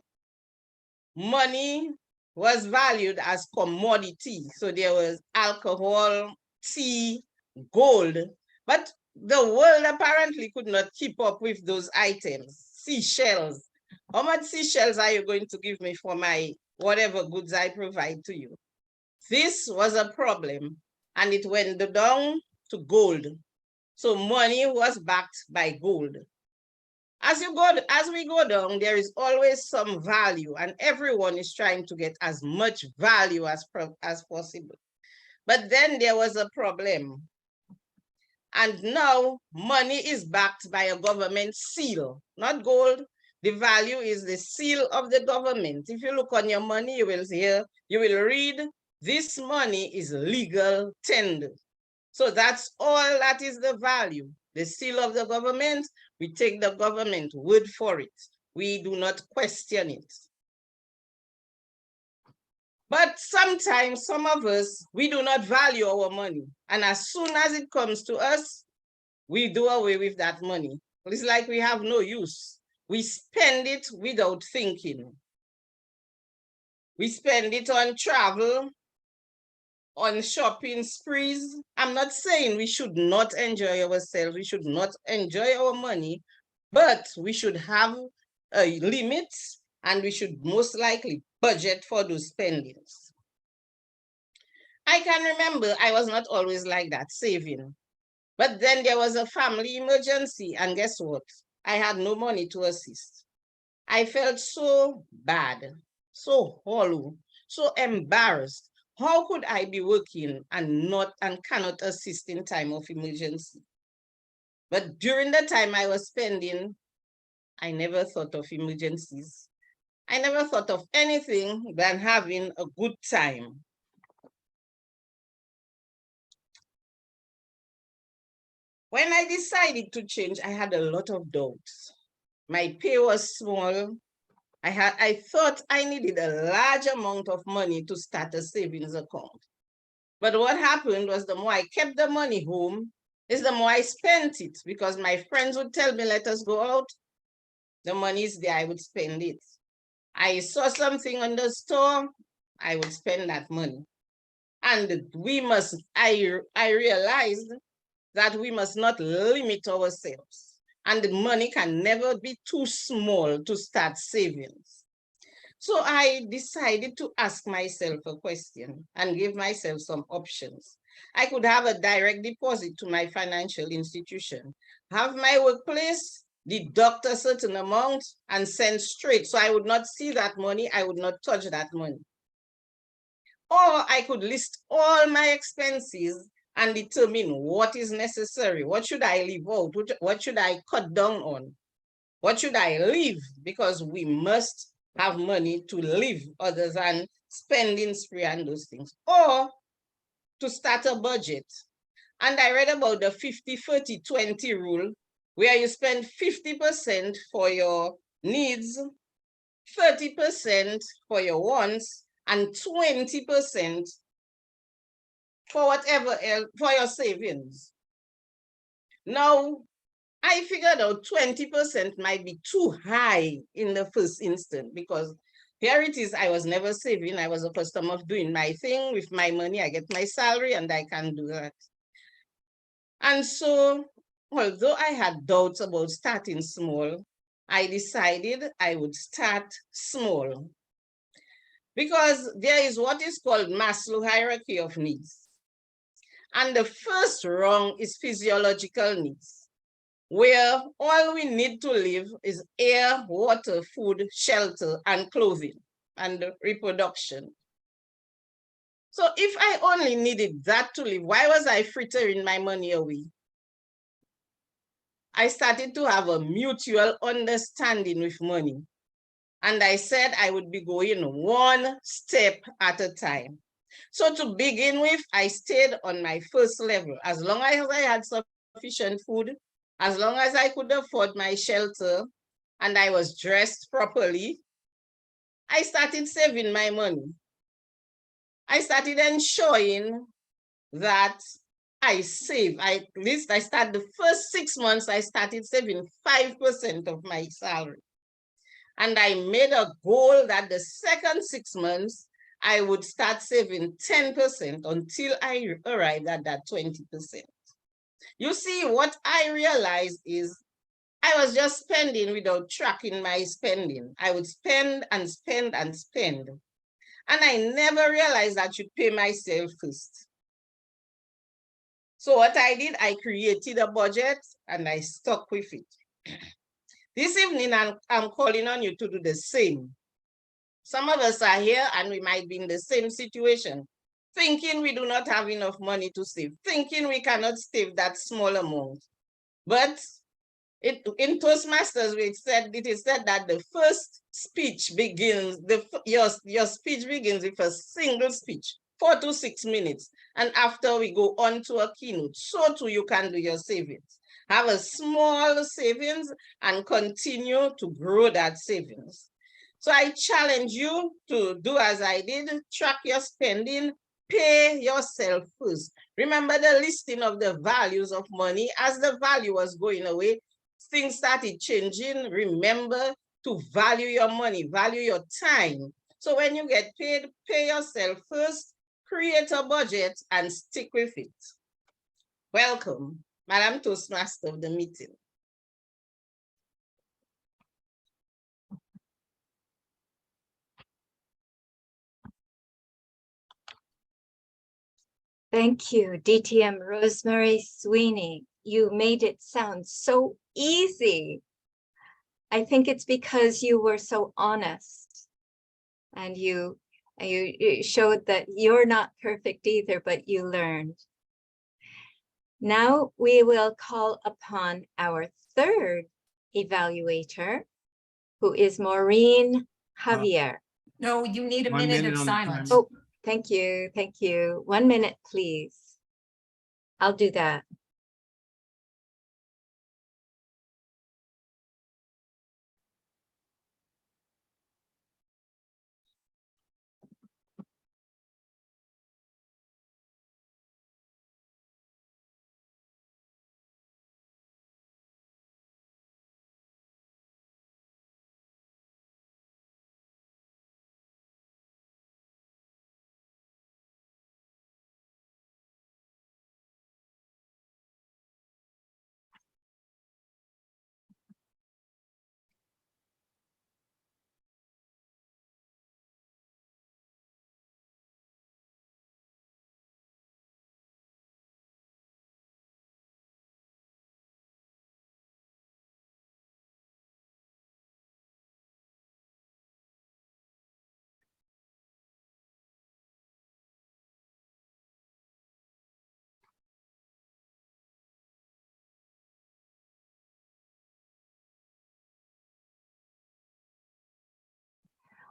money was valued as commodity. So there was alcohol, tea, gold, but the world apparently could not keep up with those items. Seashells. How much seashells are you going to give me for my whatever goods I provide to you? This was a problem, and it went down to gold. So money was backed by gold. As we go down, there is always some value, and everyone is trying to get as much value as possible. But then there was a problem. And now money is backed by a government seal, not gold. The value is the seal of the government. If you look on your money, you will read, this money is legal tender. So that's all that is the value. The seal of the government, we take the government word for it. We do not question it. But sometimes some of us, we do not value our money. And as soon as it comes to us, we do away with that money. It's like we have no use. We spend it without thinking. We spend it on travel, on shopping sprees. I'm not saying we should not enjoy ourselves. We should not enjoy our money, but we should have a limit, and we should most likely budget for those spendings. I can remember I was not always like that, saving. But then there was a family emergency, and guess what? I had no money to assist. I felt so bad, so hollow, so embarrassed. How could I be working and cannot assist in time of emergency? But during the time I was spending, I never thought of emergencies. I never thought of anything than having a good time. When I decided to change, I had a lot of doubts. My pay was small. I thought I needed a large amount of money to start a savings account. But what happened was the more I kept the money home, is the more I spent it, because my friends would tell me, let us go out. The money is there, I would spend it. I saw something on the store, I would spend that money. And I realized that we must not limit ourselves. And the money can never be too small to start savings. So I decided to ask myself a question and give myself some options. I could have a direct deposit to my financial institution, have my workplace deduct a certain amount and send straight. So I would not see that money, I would not touch that money. Or I could list all my expenses and determine what is necessary. What should I leave out? What should I cut down on? What should I leave? Because we must have money to live other than spending spree and those things. Or to start a budget. And I read about the 50-30-20 rule, where you spend 50% for your needs, 30% for your wants, and 20% for whatever else, for your savings. Now, I figured out 20% might be too high in the first instance, because here it is, I was never saving. I was accustomed of doing my thing with my money. I get my salary and I can do that. And so, although I had doubts about starting small, I decided I would start small. Because there is what is called Maslow hierarchy of needs. And the first rung is physiological needs, where all we need to live is air, water, food, shelter, and clothing, and reproduction. So if I only needed that to live, why was I frittering my money away? I started to have a mutual understanding with money. And I said I would be going one step at a time. So to begin with, I stayed on my first level. As long as I had sufficient food, as long as I could afford my shelter, and I was dressed properly, I started saving my money. I started ensuring that I save. At least I started the first 6 months, I started saving 5% of my salary. And I made a goal that the second 6 months, I would start saving 10% until I arrived at that 20%. You see, what I realized is I was just spending without tracking my spending. I would spend and spend and spend. And I never realized I should pay myself first. So what I did, I created a budget and I stuck with it. This evening, I'm calling on you to do the same. Some of us are here and we might be in the same situation, thinking we do not have enough money to save, thinking we cannot save that small amount. But in Toastmasters, it is said that the first speech begins, your speech begins with a single speech, 4 to 6 minutes. And after we go on to a keynote, so too you can do your savings. Have a small savings and continue to grow that savings. So I challenge you to do as I did, track your spending, pay yourself first. Remember the listing of the values of money. As the value was going away, things started changing. Remember to value your money, value your time. So when you get paid, pay yourself first, create a budget and stick with it. Welcome, Madam Toastmaster of the meeting. Thank you, DTM Rosemary Sweeney. You made it sound so easy. I think it's because you were so honest and you showed that you're not perfect either, but you learned. Now we will call upon our third evaluator, who is Maureen Javier. No, you need a 1 minute minute of on the silence. timer. Oh, thank you, thank you. 1 minute, please. I'll do that.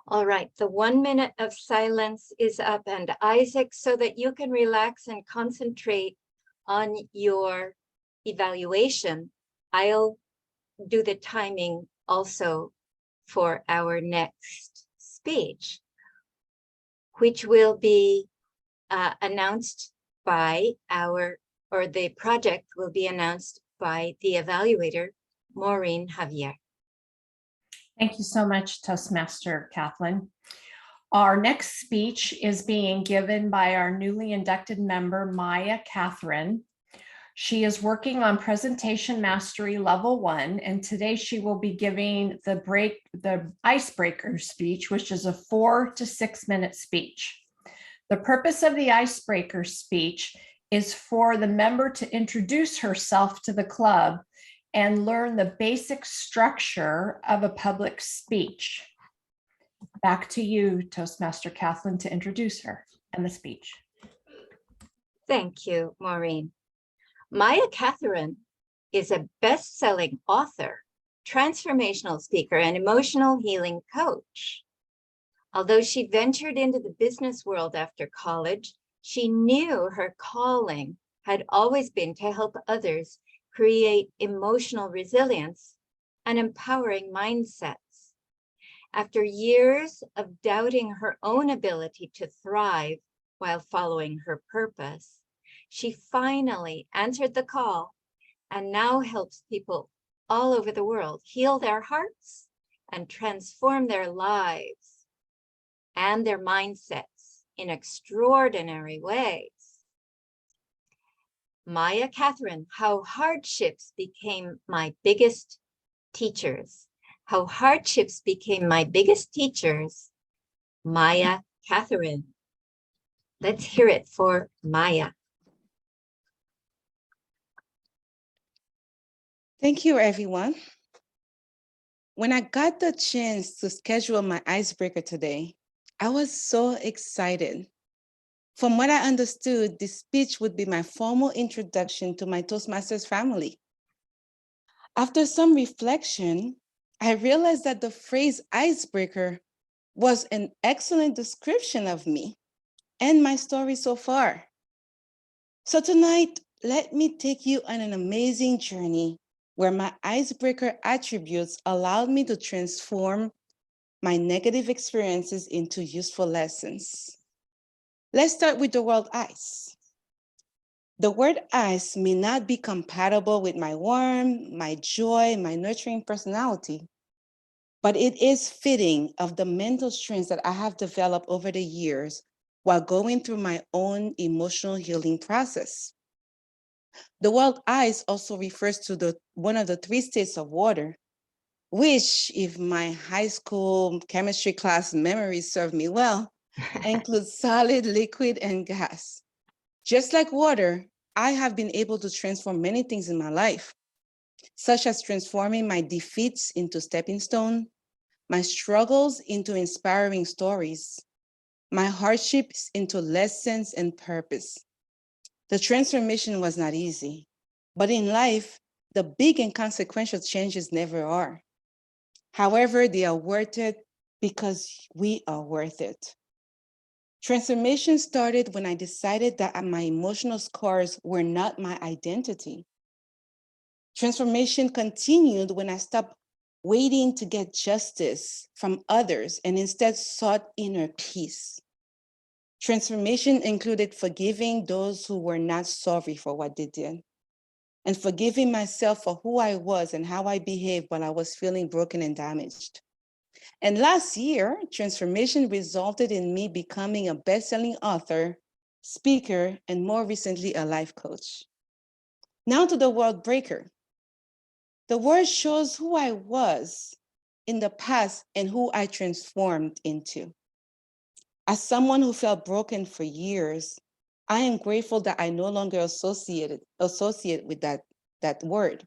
All right, the 1 minute of silence is up, and Isaac, so that you can relax and concentrate on your evaluation, I'll do the timing also for our next speech, which will be announced by the project will be announced by the evaluator, Maureen Javier. Thank you so much, Toastmaster Kathleen. Our next speech is being given by our newly inducted member, Maya Catherine. She is working on Presentation Mastery Level 1, and today she will be giving the icebreaker speech, which is a 4 to 6 minute speech. The purpose of the icebreaker speech is for the member to introduce herself to the club and learn the basic structure of a public speech. Back to you, Toastmaster Kathleen, to introduce her and the speech. Thank you, Maureen. Maya Catherine is a best-selling author, transformational speaker, and emotional healing coach. Although she ventured into the business world after college, she knew her calling had always been to help others create emotional resilience and empowering mindsets. After years of doubting her own ability to thrive while following her purpose, she finally answered the call and now helps people all over the world heal their hearts and transform their lives and their mindsets in extraordinary ways. Maya Catherine, how hardships became my biggest teachers. How hardships became my biggest teachers. Maya Catherine. Let's hear it for Maya. Thank you, everyone. When I got the chance to schedule my icebreaker today, I was so excited. From what I understood, this speech would be my formal introduction to my Toastmasters family. After some reflection, I realized that the phrase icebreaker was an excellent description of me and my story so far. So tonight, let me take you on an amazing journey where my icebreaker attributes allowed me to transform my negative experiences into useful lessons. Let's start with the word ice. The word ice may not be compatible with my warmth, my joy, my nurturing personality, but it is fitting of the mental strengths that I have developed over the years while going through my own emotional healing process. The word ice also refers to one of the 3 states of water, which, if my high school chemistry class memories serve me well, includes solid, liquid, and gas. Just like water, I have been able to transform many things in my life, such as transforming my defeats into stepping stone, my struggles into inspiring stories, my hardships into lessons and purpose. The transformation was not easy, but in life, the big and consequential changes never are. However, they are worth it because we are worth it. Transformation started when I decided that my emotional scars were not my identity. Transformation continued when I stopped waiting to get justice from others and instead sought inner peace. Transformation included forgiving those who were not sorry for what they did, and forgiving myself for who I was and how I behaved when I was feeling broken and damaged. And last year, transformation resulted in me becoming a best-selling author, speaker, and more recently, a life coach. Now to the word breaker. The word shows who I was in the past and who I transformed into. As someone who felt broken for years, I am grateful that I no longer associate with that word.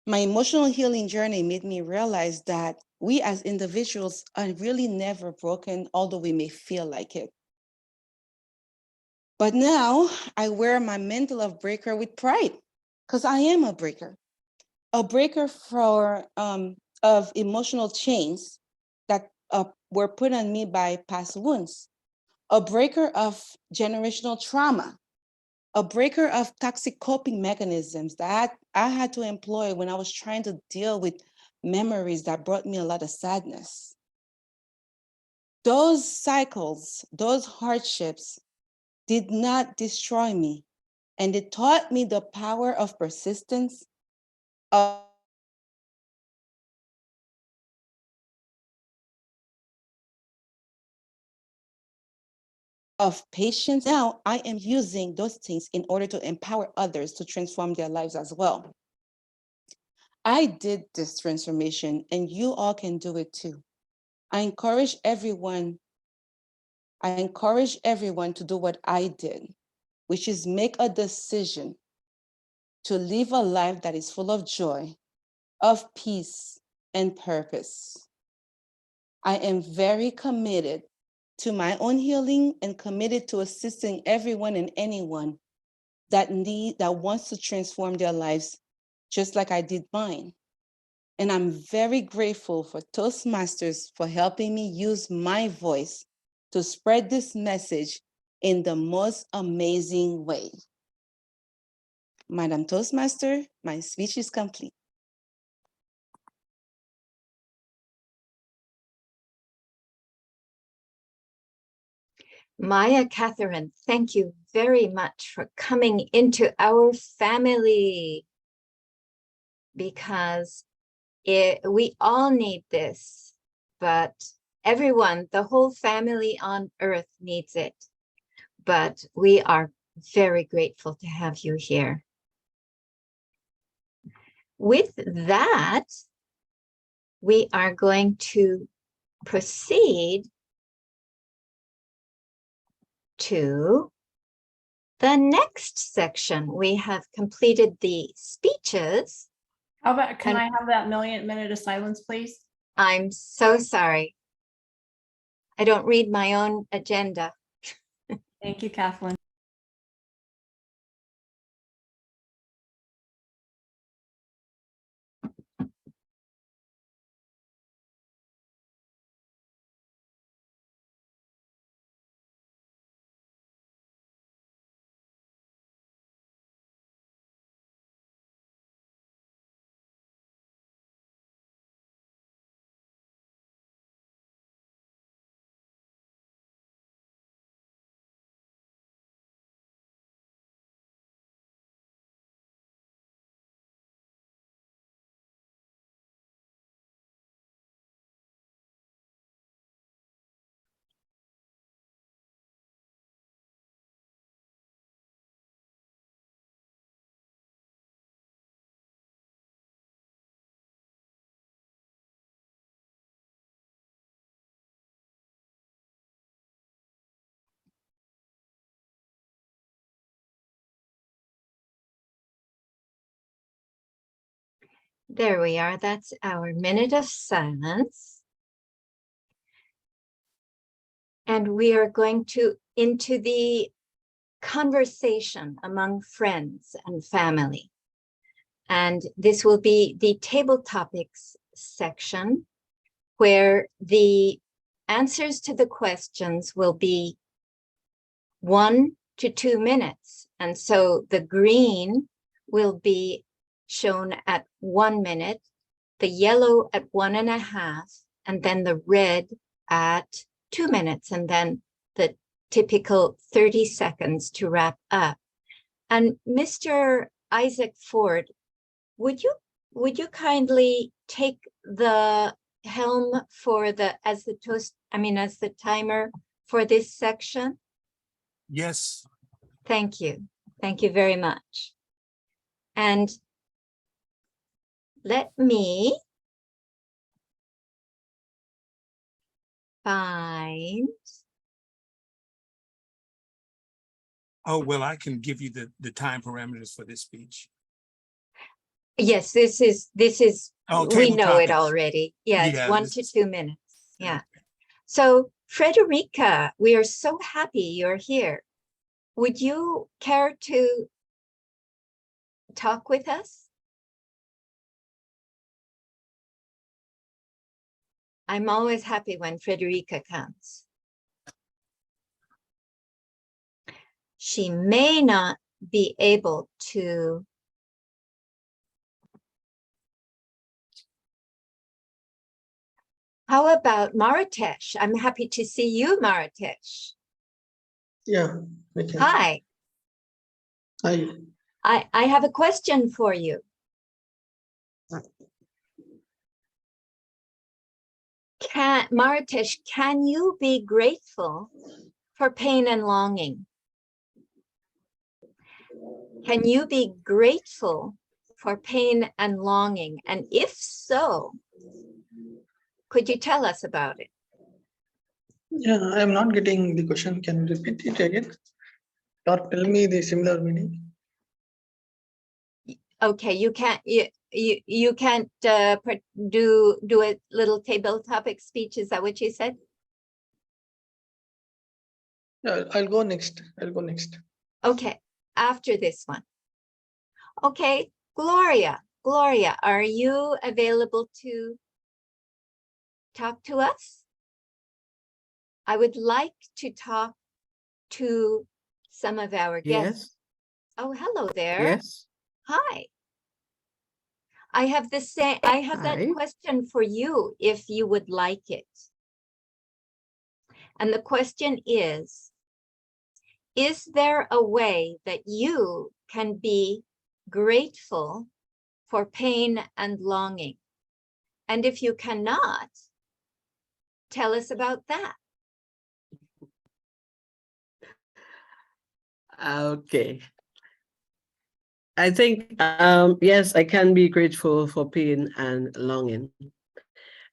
My emotional healing journey made me realize that we as individuals are really never broken, although we may feel like it. But now I wear my mantle of breaker with pride, because I am a breaker of emotional chains that were put on me by past wounds, a breaker of generational trauma, a breaker of toxic coping mechanisms that I had to employ when I was trying to deal with memories that brought me a lot of sadness. Those cycles, those hardships did not destroy me, and it taught me the power of persistence, of patience. Now I am using those things in order to empower others to transform their lives as well. I did this transformation and you all can do it too. I encourage everyone to do what I did, which is make a decision to live a life that is full of joy, of peace, and purpose. I am very committed to my own healing and committed to assisting everyone and anyone that wants to transform their lives just like I did mine. And I'm very grateful for Toastmasters for helping me use my voice to spread this message in the most amazing way. Madam Toastmaster, my speech is complete. Maya Catherine, thank you very much for coming into our family, because we all need this, but everyone, the whole family on earth needs it. But we are very grateful to have you here. With that, we are going to proceed to the next section. We have completed the speeches, How about, can And- I have that minute of silence, please? I'm so sorry. I don't read my own agenda. Thank you, Kathleen. There we are. That's our minute of silence. And we are going into the conversation among friends and family. And this will be the table topics section, where the answers to the questions will be 1 to 2 minutes. And so the green will be shown at 1 minute, the yellow at 1.5, and then the red at 2 minutes, and then the typical 30 seconds to wrap up. And Mr. Isaac Ford, would you kindly take the helm for as the timer for this section? Yes. Thank you. Thank you very much. And let me find. Oh, well, I can give you the time parameters for this speech. Yes, this is, Oh, we table know it topics. already. Yeah, it's Yeah, 1 to 2 minutes. Yeah. So Frederica, we are so happy you're here. Would you care to talk with us? I'm always happy when Frederica comes. She may not be able to. How about Maritesh? I'm happy to see you, Maritesh. Yeah, I can. Hi. Hi. I have a question for you. Maritesh, can you be grateful for pain and longing? Can you be grateful for pain and longing? And if so, could you tell us about it? Yeah, I'm not getting the question. Can you repeat it again? Or tell me the similar meaning? Okay, you can't do a little table topic speech. Is that what you said? Yeah, I'll go next. I'll go next. Okay, after this one. Okay, Gloria, are you available to talk to us? I would like to talk to some of our guests. Yes. Oh, hello there. Yes. Hi. I have that Hi. question for you if you would like it. And the question is there a way that you can be grateful for pain and longing? And if you cannot, tell us about that. Okay. I think, yes, I can be grateful for pain and longing.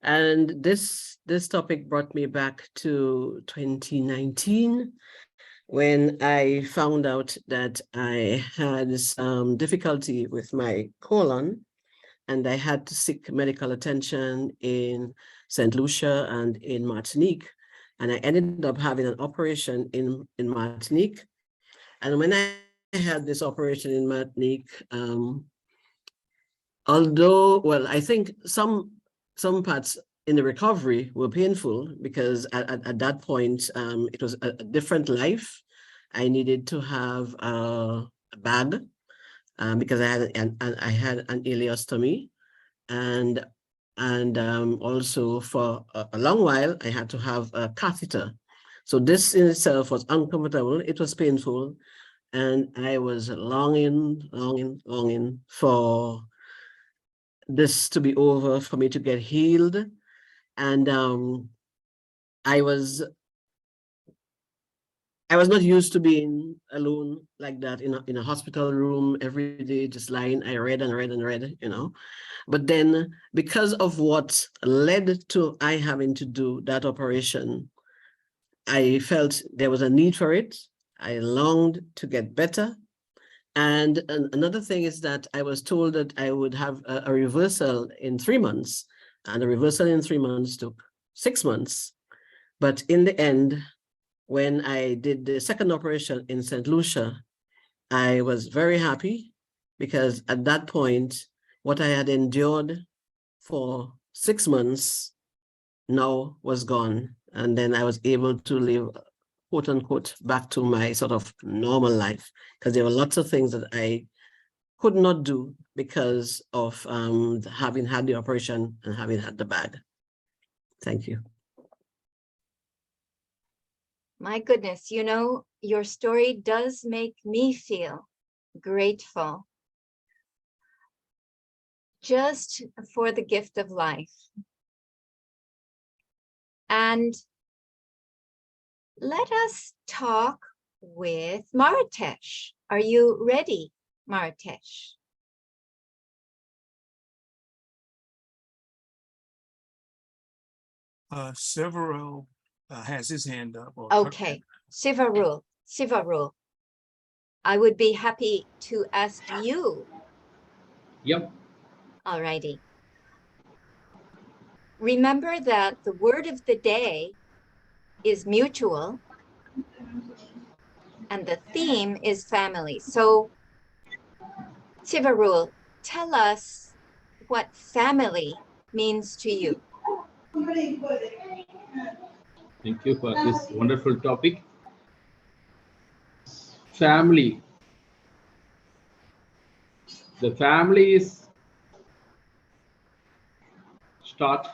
And this topic brought me back to 2019, when I found out that I had some difficulty with my colon, and I had to seek medical attention in St. Lucia and in Martinique. And I ended up having an operation in Martinique. And when I had this operation in Martinique, although, well, I think some parts in the recovery were painful because at that point, it was a different life. I needed to have a bag because I had an ileostomy, and also for a long while I had to have a catheter. So this in itself was uncomfortable. It was painful, and I was longing for this to be over, for me to get healed. And I was not used to being alone like that in a hospital room every day, just lying. I read and read and read, you know. But then because of what led to I having to do that operation, I felt there was a need for it. I longed to get better. And another thing is that I was told that I would have a reversal in 3 months, and the reversal in 3 months took 6 months. But in the end, when I did the second operation in St. Lucia, I was very happy because at that point, what I had endured for 6 months now was gone. And then I was able to live, quote unquote, back to my sort of normal life, because there were lots of things that I could not do because of having had the operation and having had the bag. Thank you. My goodness, you know, your story does make me feel grateful just for the gift of life. And let us talk with Maritesh. Are you ready, Maritesh? Several has his hand up. Okay, Sivarul, I would be happy to ask you. Yep. All righty. Remember that the word of the day is mutual, and the theme is family. So, Sivarul, tell us what family means to you. Thank you for this wonderful topic. Family. The family is start,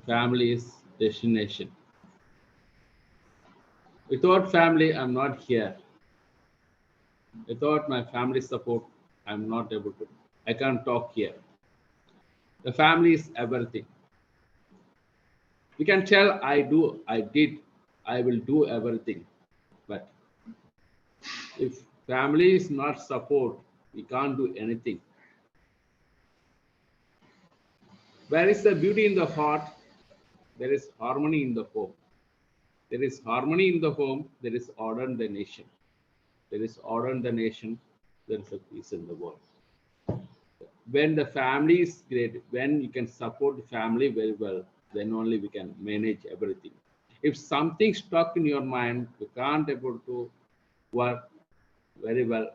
family is destination. Without family, I'm not here. Without my family support, I'm not able to. I can't talk here. The family is everything. We can tell I do, I did, I will do everything. But if family is not support, we can't do anything. Where is the beauty in the heart? There is harmony in the home. There is harmony in the home, there is order in the nation. There is order in the nation, there is a peace in the world. When the family is great, when you can support the family very well, then only we can manage everything. If something stuck in your mind, you can't able to work very well,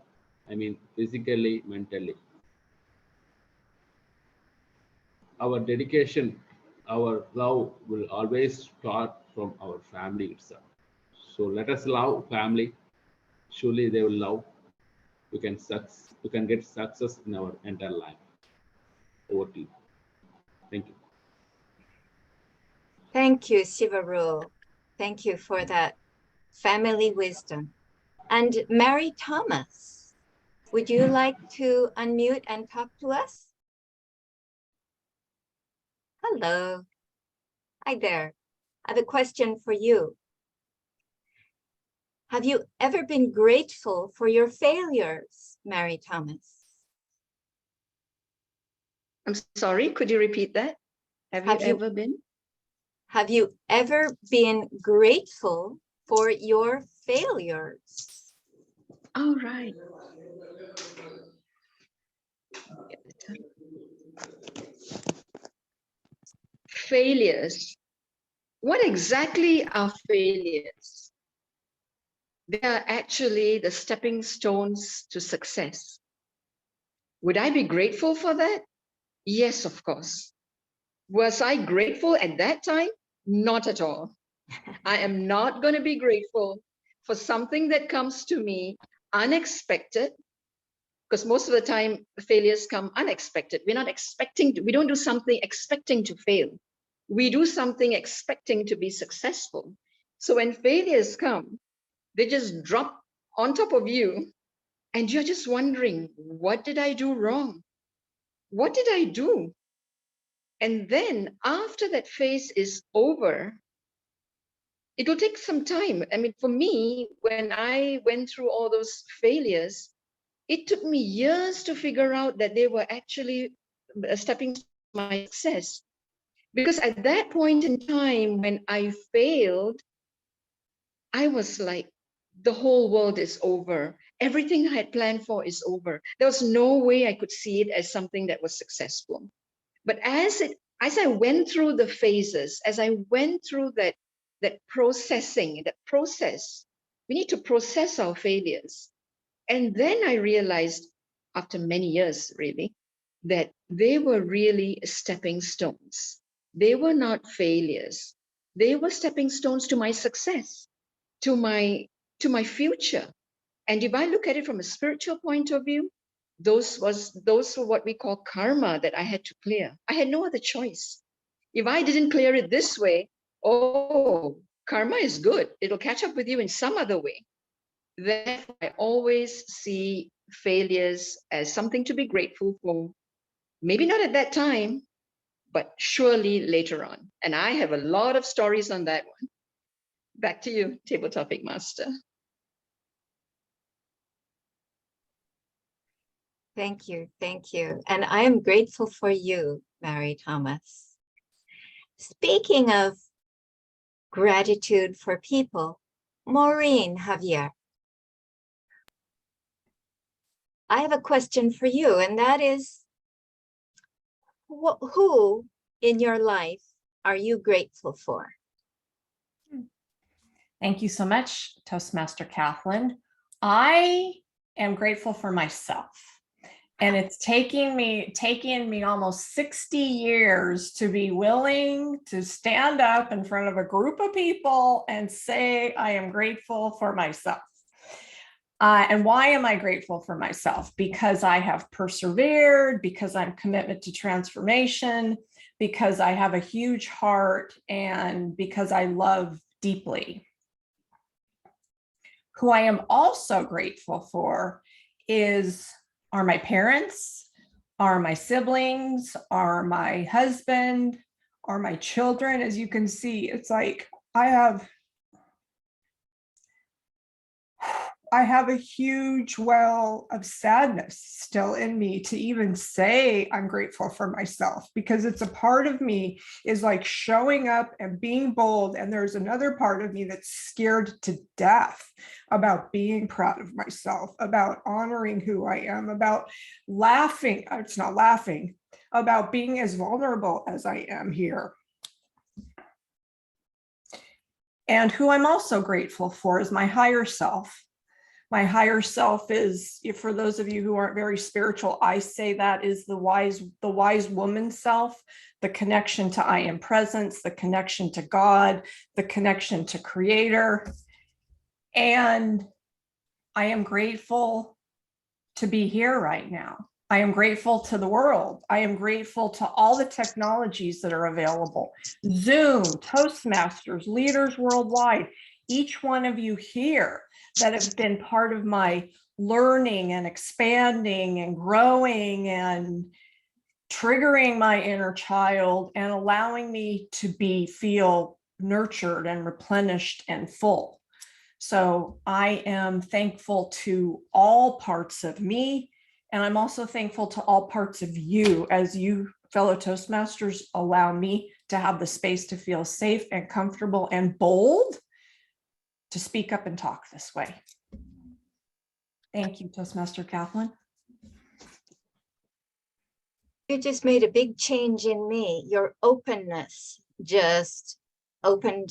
I mean, physically, mentally. Our dedication, our love will always start from our family itself. So let us love family. Surely they will love. We can get success in our entire life. Over to you. Thank you. Thank you, Sivarul. Thank you for that family wisdom. And Mary Thomas, would you like to unmute and talk to us? Hello. Hi there. I have a question for you. Have you ever been grateful for your failures, Mary Thomas? I'm sorry, could you repeat that? Have you ever been? Have you ever been grateful for your failures? All right. failures, what exactly are failures? They are actually the stepping stones to success. Would I be grateful for that? Yes, of course. Was I grateful at that time? Not at all. I am not going to be grateful for something that comes to me unexpected, because most of the time failures come unexpected. We're not expecting to, we don't do something expecting to fail. We do something expecting to be successful. So when failures come, they just drop on top of you and you're just wondering, what did I do wrong? What did I do? And then after that phase is over, it will take some time. I mean, for me, when I went through all those failures, it took me years to figure out that they were actually stepping to my success. Because at that point in time, when I failed, I was like, the whole world is over. Everything I had planned for is over. There was no way I could see it as something that was successful. But as I went through the phases, as I went through that processing, that process, we need to process our failures. And then I realized, after many years really, that they were really stepping stones. They were not failures. They were stepping stones to my success, to my future. And if I look at it from a spiritual point of view, those were what we call karma that I had to clear. I had no other choice. If I didn't clear it this way, oh, karma is good. It'll catch up with you in some other way. Therefore, I always see failures as something to be grateful for. Maybe not at that time, but surely later on. And I have a lot of stories on that one. Back to you, Table Topic Master. Thank you. Thank you. And I am grateful for you, Mary Thomas. Speaking of gratitude for people, Maureen Javier, I have a question for you, and that is, who in your life are you grateful for? Thank you so much, Toastmaster Kathleen. I am grateful for myself. And it's taking me almost 60 years to be willing to stand up in front of a group of people and say, I am grateful for myself. And why am I grateful for myself? Because I have persevered, because I'm committed to transformation, because I have a huge heart, and because I love deeply. Who I am also grateful for are my parents, are my siblings, are my husband, are my children. As you can see, it's like I have a huge well of sadness still in me to even say I'm grateful for myself, because it's a part of me is like showing up and being bold. And there's another part of me that's scared to death about being proud of myself, about honoring who I am, about laughing. It's not laughing, about being as vulnerable as I am here. And who I'm also grateful for is my higher self. My higher self is, for those of you who aren't very spiritual, I say that is the wise woman self, the connection to I am presence, the connection to God, the connection to Creator. And I am grateful to be here right now. I am grateful to the world. I am grateful to all the technologies that are available. Zoom, Toastmasters, leaders worldwide, each one of you here that have been part of my learning and expanding and growing and triggering my inner child and allowing me to feel nurtured and replenished and full. So I am thankful to all parts of me. And I'm also thankful to all parts of you, as you fellow Toastmasters allow me to have the space to feel safe and comfortable and bold to speak up and talk this way. Thank you, Toastmaster Kathleen. You just made a big change in me. Your openness just opened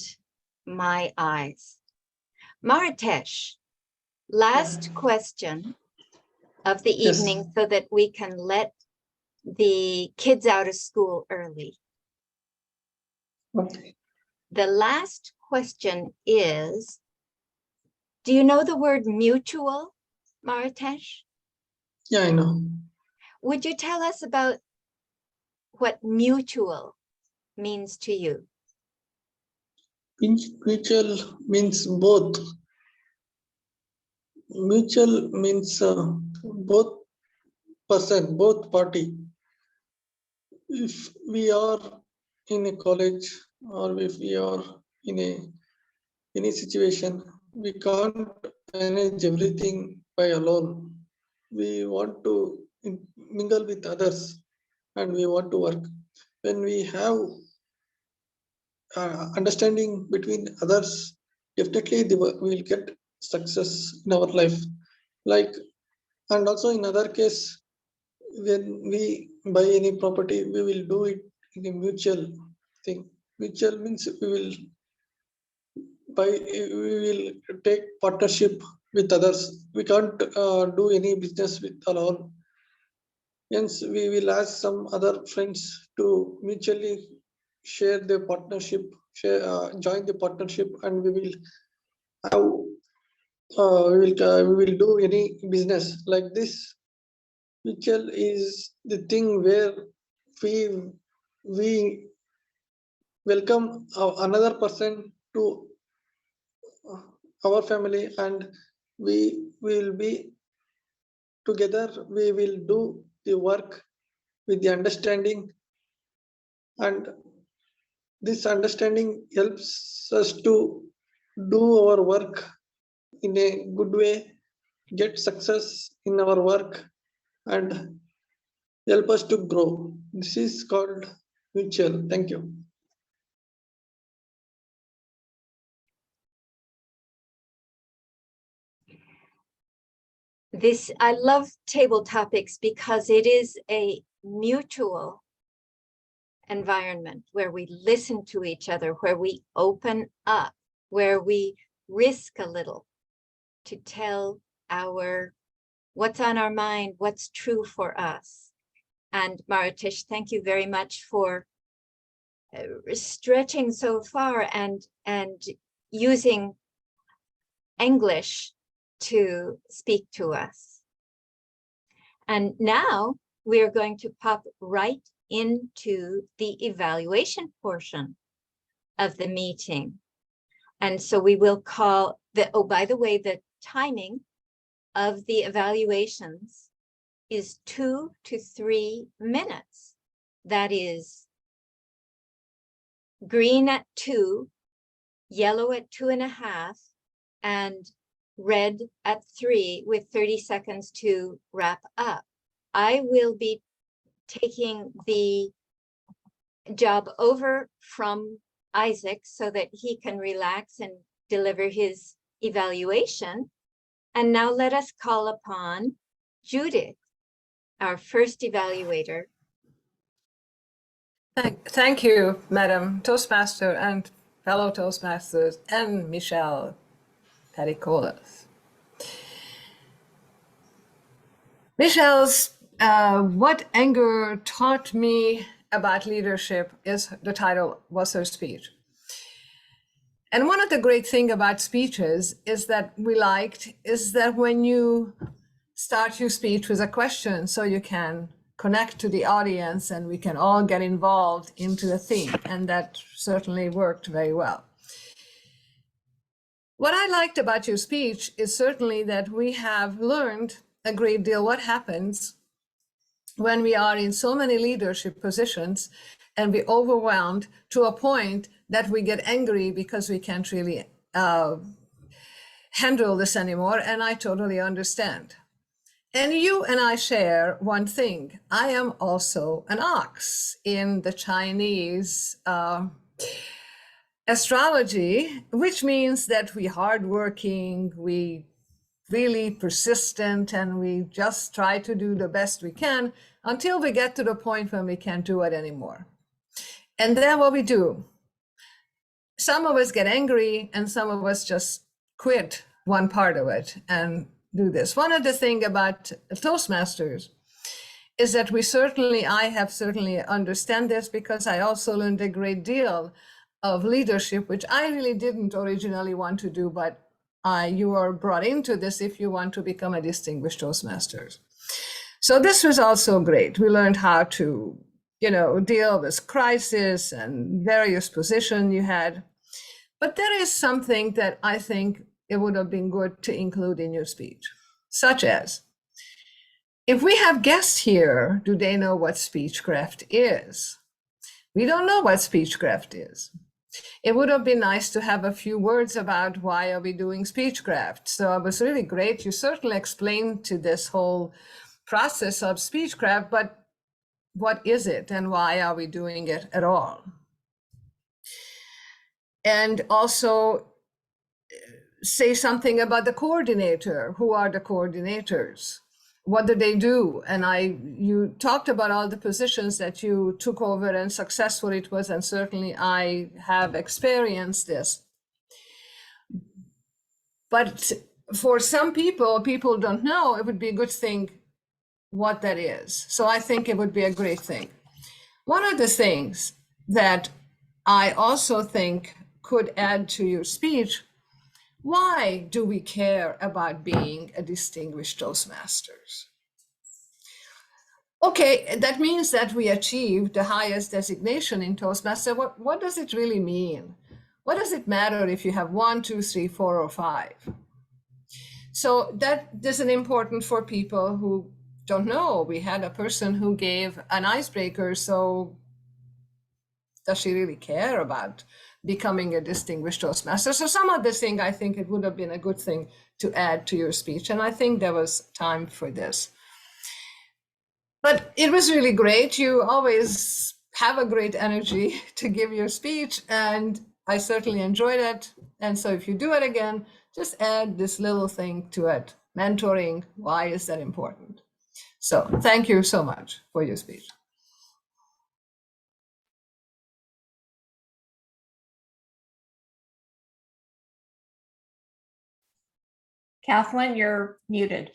my eyes. Maritesh, last question of the Yes. evening so that we can let the kids out of school early. Okay. The last question is, do you know the word mutual, Maritesh? Yeah, I know. Would you tell us about what mutual means to you? Mutual means both. Mutual means both person, both party. If we are in a college or if we are in any situation, we can't manage everything by alone. We want to mingle with others and we want to work. When we have understanding between others, definitely we will get success in our life. Like, and also in other case, when we buy any property, we will do it in a mutual thing. Mutual means we will take partnership with others. We can't do any business with alone. Hence, we will ask some other friends to mutually share the partnership, join the partnership, and we will have we will do any business like this. Mutual is the thing where we welcome another person to our family, and we will be together. We will do the work with the understanding, and this understanding helps us to do our work in a good way, get success in our work, and help us to grow. This is called mutual. Thank you. I love table topics because it is a mutual environment where we listen to each other, where we open up, where we risk a little to tell what's on our mind, what's true for us. And Maritesh, thank you very much for stretching so far and using English to speak to us. And now we're going to pop right into the evaluation portion of the meeting. And so we will call oh, by the way, the timing of the evaluations is 2 to 3 minutes. That is green at 2, yellow at 2.5, and red at 3 with 30 seconds to wrap up. I will be taking the job over from Isaac so that he can relax and deliver his evaluation. And now let us call upon Judith, our first evaluator. Thank you, Madam Toastmaster and fellow Toastmasters and Michelle Pericolas. Michelle's What Anger Taught Me About Leadership is the title, was her speech. And one of the great things about speeches is that when you start your speech with a question, so you can connect to the audience and we can all get involved into the theme. And that certainly worked very well. What I liked about your speech is certainly that we have learned a great deal what happens when we are in so many leadership positions and we're overwhelmed to a point that we get angry because we can't really handle this anymore. And I totally understand. And you and I share one thing. I am also an ox in the Chinese astrology, which means that we're hardworking, we really persistent and we just try to do the best we can until we get to the point when we can't do it anymore. And then what we do, some of us get angry and some of us just quit one part of it and do this. One of the things about Toastmasters is that I have certainly understand this because I also learned a great deal of leadership, which I really didn't originally want to do, but you are brought into this if you want to become a distinguished Toastmasters. So this was also great. We learned how to, deal with crisis and various positions you had. But there is something that I think it would have been good to include in your speech, such as, if we have guests here, do they know what Speechcraft is? We don't know what Speechcraft is. It would have been nice to have a few words about why are we doing Speechcraft. So it was really great. You certainly explained to this whole process of Speechcraft, but what is it and why are we doing it at all? And also say something about the coordinator. Who are the coordinators? What do they do? And you talked about all the positions that you took over and successful it was, and certainly I have experienced this. But for some people don't know, it would be a good thing what that is. So I think it would be a great thing. One of the things that I also think could add to your speech, why do we care about being a distinguished Toastmasters? Okay, that means that we achieved the highest designation in Toastmaster. What does it really mean? What does it matter if you have 1, 2, 3, 4, or 5? So that is an important for people who don't know. We had a person who gave an icebreaker, so does she really care about becoming a distinguished Toastmaster? So some of the things, I think it would have been a good thing to add to your speech. And I think there was time for this. But it was really great. You always have a great energy to give your speech, and I certainly enjoyed it. And so if you do it again, just add this little thing to it. Mentoring, why is that important? So thank you so much for your speech. Kathleen, you're muted.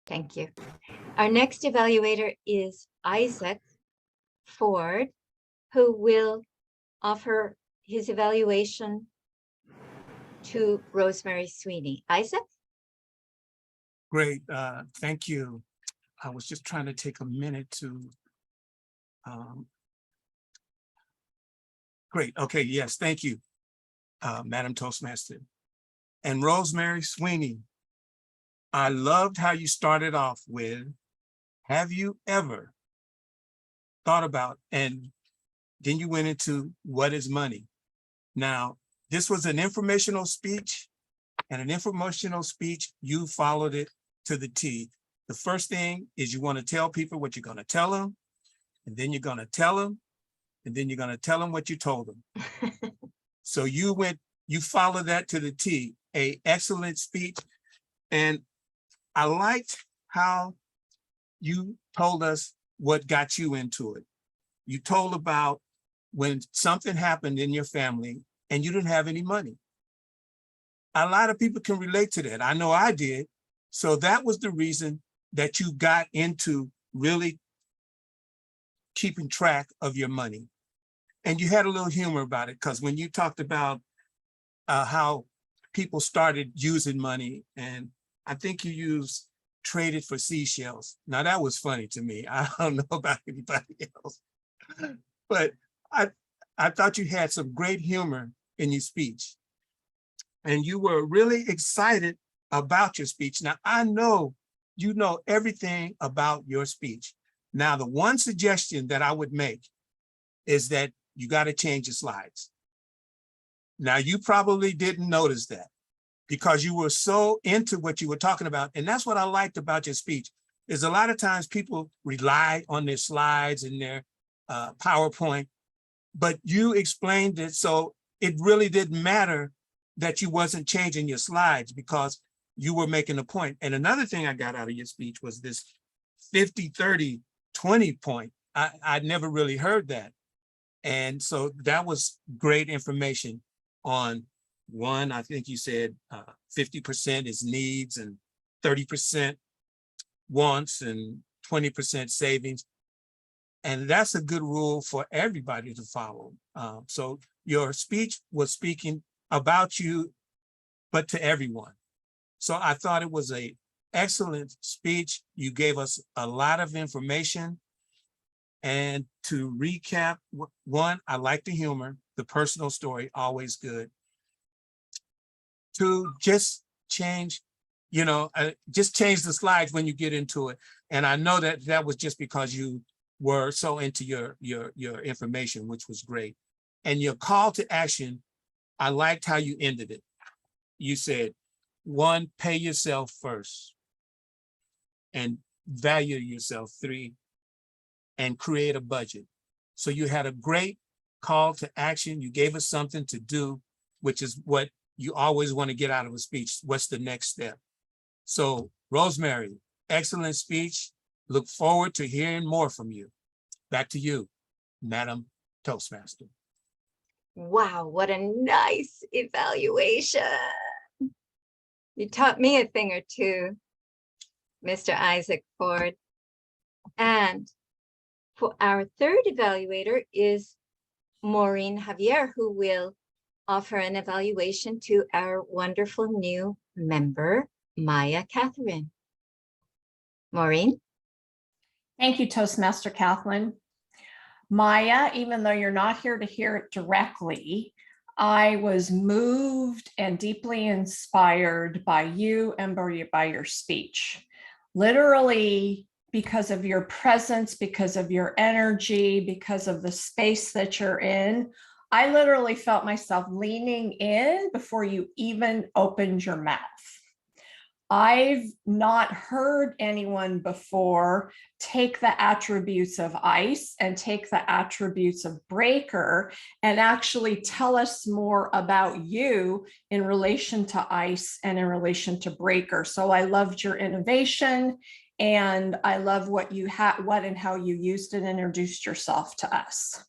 Thank you. Our next evaluator is Isaac Ford, who will offer his evaluation to Rosemary Sweeney. Isaac? Great, thank you. I was just trying to take a minute to, great, okay, yes, thank you, Madam Toastmaster. And Rosemary Sweeney, I loved how you started off with, have you ever thought about, and then you went into what is money? Now, this was an informational speech, and an informational speech, you followed it to the T. The first thing is you want to tell people what you're going to tell them, and then you're going to tell them, and then you're going to tell them what you told them. So you followed that to the T, an excellent speech. And I liked how you told us what got you into it. You told about when something happened in your family and you didn't have any money. A lot of people can relate to that. I know I did. So that was the reason that you got into really keeping track of your money. And you had a little humor about it, because when you talked about how people started using money, and I think you used traded for seashells. Now that was funny to me. I don't know about anybody else, but I thought you had some great humor in your speech, and you were really excited about your speech. Now I know you know everything about your speech. Now the one suggestion that I would make is that you got to change your slides. Now you probably didn't notice that, because you were so into what you were talking about. And that's what I liked about your speech, is a lot of times people rely on their slides and their PowerPoint, but you explained it so it really didn't matter that you wasn't changing your slides because you were making a point. And another thing I got out of your speech was this 50, 30, 20 point. I'd never really heard that. And so that was great information on one. I think you said 50% is needs and 30% wants and 20% savings. And that's a good rule for everybody to follow. So your speech was speaking about you, but to everyone. So I thought it was an excellent speech. You gave us a lot of information. And to recap, one, I like the humor, the personal story, always good. Two, just change, just change the slides when you get into it. And I know that that was just because you were so into your information, which was great. And your call to action, I liked how you ended it. You said, one, pay yourself first and value yourself. 3, and create a budget. So you had a great call to action. You gave us something to do, which is what you always want to get out of a speech. What's the next step? So Rosemary, excellent speech. Look forward to hearing more from you. Back to you, Madam Toastmaster. Wow, what a nice evaluation. You taught me a thing or two, Mr. Isaac Ford. And for our third evaluator is Maureen Javier, who will offer an evaluation to our wonderful new member, Maya Catherine. Maureen? Thank you, Toastmaster Kathleen. Maya, even though you're not here to hear it directly, I was moved and deeply inspired by you and by your speech. Literally, because of your presence, because of your energy, because of the space that you're in, I literally felt myself leaning in before you even opened your mouth. I've not heard anyone before take the attributes of ice and take the attributes of breaker and actually tell us more about you in relation to ice and in relation to breaker. So I loved your innovation and I love what you had, what and how you used it and introduced yourself to us.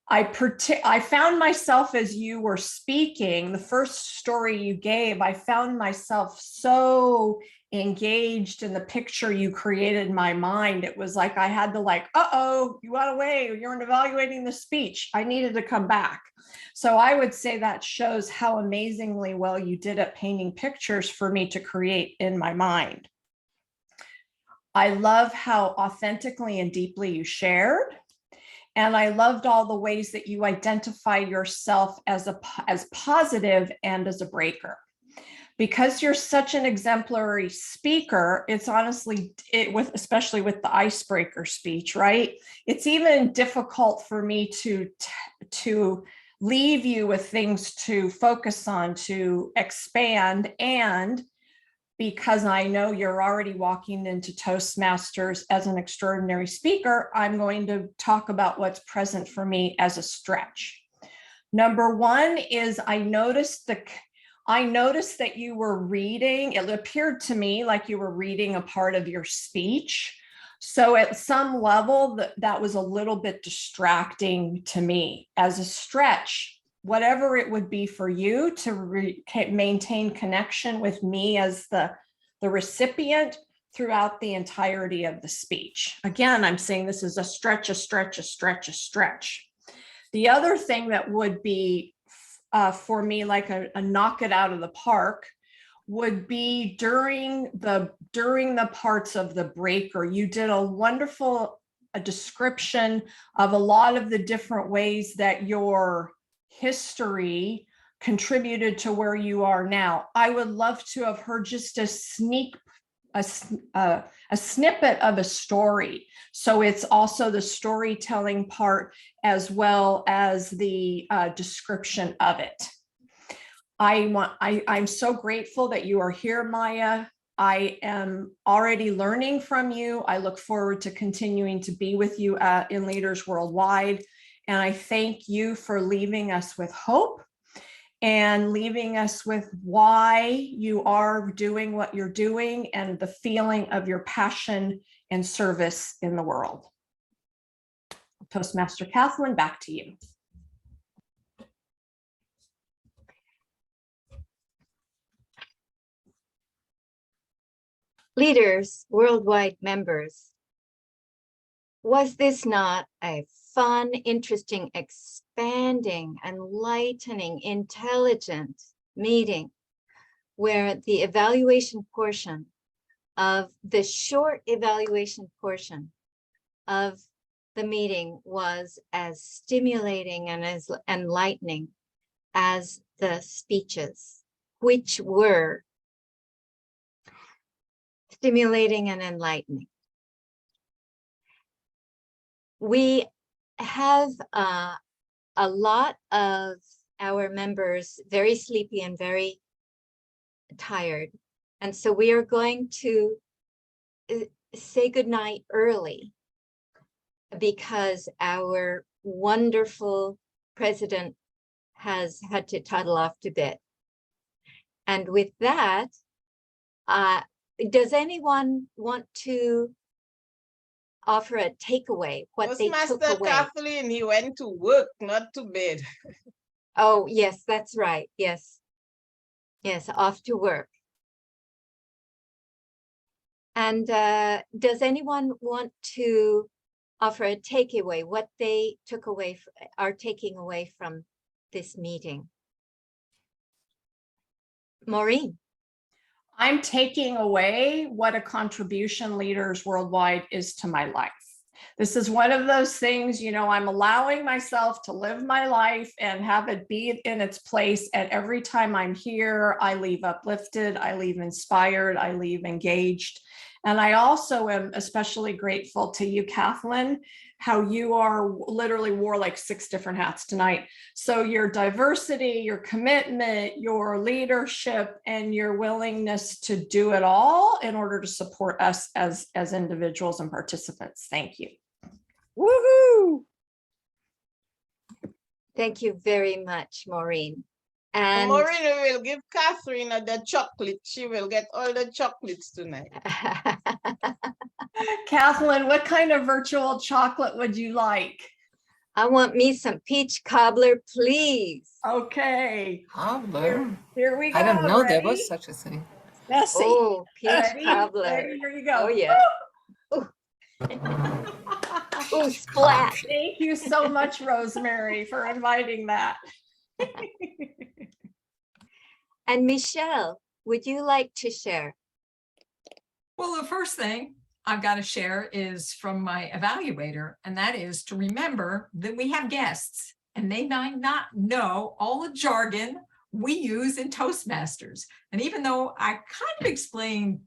I found myself as you were speaking, the first story you gave, I found myself so engaged in the picture you created in my mind. It was like I had to uh-oh, you went away, you're evaluating the speech. I needed to come back. So I would say that shows how amazingly well you did at painting pictures for me to create in my mind. I love how authentically and deeply you shared. And I loved all the ways that you identify yourself as positive and as a breaker. Because you're such an exemplary speaker, it's honestly, especially with the icebreaker speech, right? It's even difficult for me to leave you with things to focus on, to expand, and because I know you're already walking into Toastmasters as an extraordinary speaker, I'm going to talk about what's present for me as a stretch. Number one is I noticed that you were reading, it appeared to me like you were reading a part of your speech. So at some level that was a little bit distracting to me. As a stretch, whatever it would be for you to maintain connection with me as the recipient throughout the entirety of the speech. Again, I'm saying this is a stretch, a stretch, a stretch, a stretch. The other thing that would be for me like a knock it out of the park would be during the parts of the breaker. You did a wonderful description of a lot of the different ways that your history contributed to where you are now. I would love to have heard just a snippet of a story. So it's also the storytelling part as well as the description of it. I'm so grateful that you are here, Maya. I am already learning from you. I look forward to continuing to be with you in Leaders Worldwide. And I thank you for leaving us with hope and leaving us with why you are doing what you're doing and the feeling of your passion and service in the world. Toastmaster Kathleen, back to you. Leaders, worldwide members, was this not a fun, interesting, expanding, enlightening, intelligent meeting where the evaluation portion of the short evaluation portion of the meeting was as stimulating and as enlightening as the speeches, which were stimulating and enlightening. We have a lot of our members very sleepy and very tired. And so we are going to say goodnight early because our wonderful president has had to toddle off to bed. And with that, does anyone want to offer a takeaway, what they took Toastmaster away? Kathleen, he went to work, not to bed. Oh, yes, that's right. Yes. Yes, off to work. And does anyone want to offer a takeaway, what they took away, are taking away from this meeting? Maureen. I'm taking away what a contribution Leaders Worldwide is to my life. This is one of those things, you know, I'm allowing myself to live my life and have it be in its place. And every time I'm here, I leave uplifted, I leave inspired, I leave engaged. And I also am especially grateful to you, Kathleen, how you are literally wore like 6 different hats tonight. So your diversity, your commitment, your leadership, and your willingness to do it all in order to support us as individuals and participants. Thank you. Woohoo! Thank you very much, Maureen. And Maureen will give Catherine the chocolate. She will get all the chocolates tonight. Kathleen, what kind of virtual chocolate would you like? I want me some peach cobbler, please. Okay. Cobbler. Here we go. I don't know there Ready? was such a thing. Nessie. Oh, peach Ready? cobbler. Ready? Here you go. Oh, yeah. Oh, splat. Thank you so much, Rosemary, for inviting that. And Michelle, would you like to share? Well, the first thing I've got to share is from my evaluator, and that is to remember that we have guests and they might not know all the jargon we use in Toastmasters. And even though I kind of explained,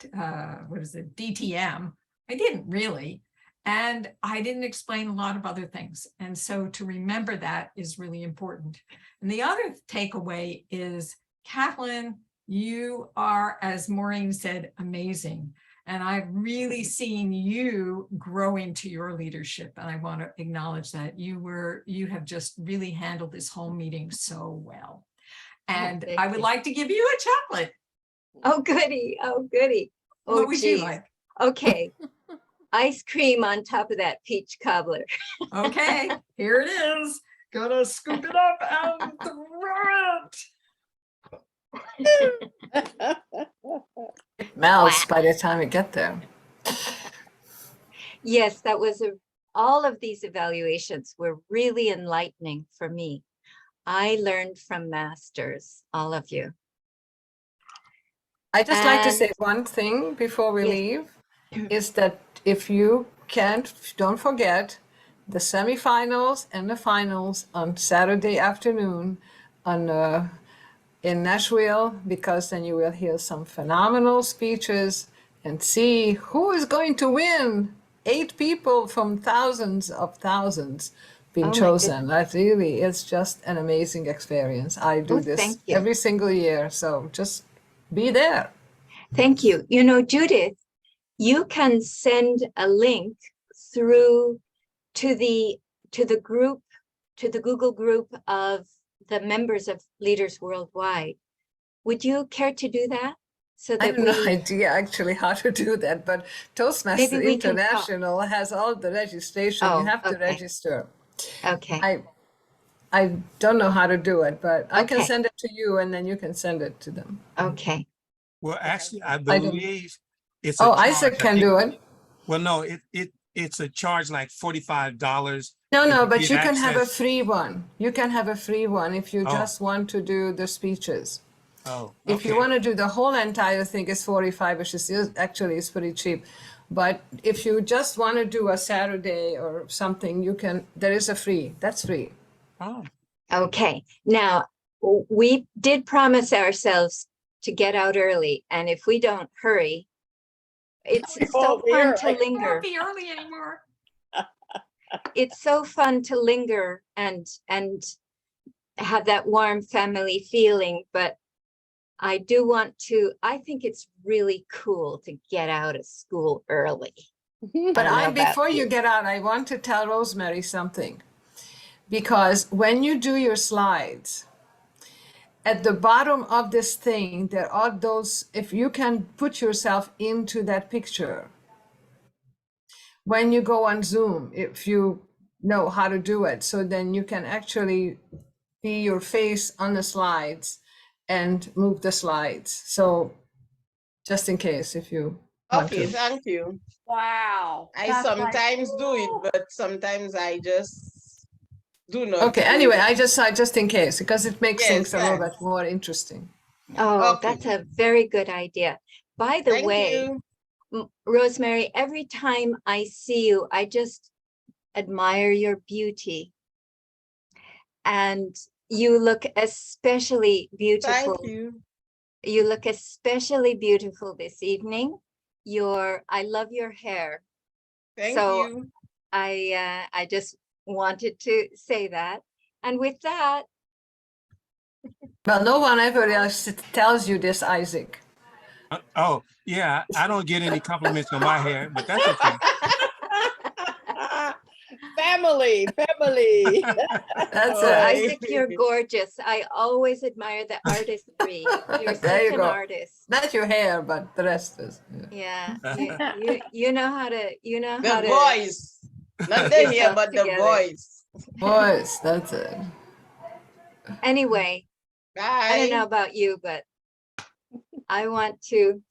DTM, I didn't really. And I didn't explain a lot of other things. And so to remember that is really important. And the other takeaway is, Kathleen, you are, as Maureen said, amazing. And I've really seen you grow into your leadership. And I want to acknowledge that you have just really handled this whole meeting so well. And I would like to give you a chocolate. Oh, goody. Oh, goody. Oh, What would you geez. like? Okay. Ice cream on top of that peach cobbler. Okay, here it is. Gonna scoop it up and throw it. It melts by the time we get there. Yes, that was all of these evaluations were really enlightening for me. I learned from masters, all of you. I just like to And- say one thing before we Yes. leave, is that if you can't, don't forget the semifinals and the finals on Saturday afternoon in Nashville, because then you will hear some phenomenal speeches and see who is going to win. 8 people from thousands of thousands being Oh my chosen. That really is just an amazing experience. I do Oh, this thank you. every single year, so just be there. Thank you. You know, Judith, you can send a link through to the group, to the Google group of the members of Leaders Worldwide. Would you care to do that? So I that have no we, idea actually how to do that, but Toastmaster we can talk. International has all the registration. Oh, You have to okay. register. Okay. I don't know how to do it, but I can Okay. send it to you and then you can send it to them. Okay. Well, actually, I don't- believe it's. a Oh, charge, Isaac I can think- do it. Well, no, it's a charge like $45. No, if no, you but get you can have a access- free one. You can have a free one if you Oh. just want to do the speeches. Oh, If you okay. want to do the whole entire thing, it's 45, which is actually is pretty cheap. But if you just want to do a Saturday or something, you can. There is a free. That's free. Oh, Okay. Now, we did promise ourselves to get out early, and if we don't hurry, it's so won't be fun to early. linger. Won't be early anymore. It's so fun to linger and have that warm family feeling, but I do want to, I think it's really cool to get out of school early. But I don't know about before you get out, I want to tell Rosemary something. Because when you do your slides, at the bottom of this thing, there are those, if you can put yourself into that picture, when you go on Zoom, if you know how to do it, so then you can actually be your face on the slides and move the slides. So just in case, if you want Okay, to. thank you. Wow. I that's like- sometimes do it, but sometimes I just do not. Okay, do anyway, it. I just said just in case, because it makes Yes, things a little thanks. bit more interesting. Oh, Okay. that's a very good idea. By the Thank way, you. Rosemary, every time I see you, I just admire your beauty. And you look especially beautiful. Thank you. You look especially beautiful this evening. I love your hair. Thank So you. I just wanted to say that. And with that, Well, no one ever else tells you this, Isaac. Oh, yeah, I don't get any compliments on my hair, but that's okay. Family. That's Oh, it. Isaac, you're gorgeous. I always admire the artistry. You're There such you an go. artist. Not your hair, but the rest is. Yeah, you know how to, The voice. Not the hair, yourself but the together. voice. Voice, that's it. Anyway, I don't know Bye. about you, but I want to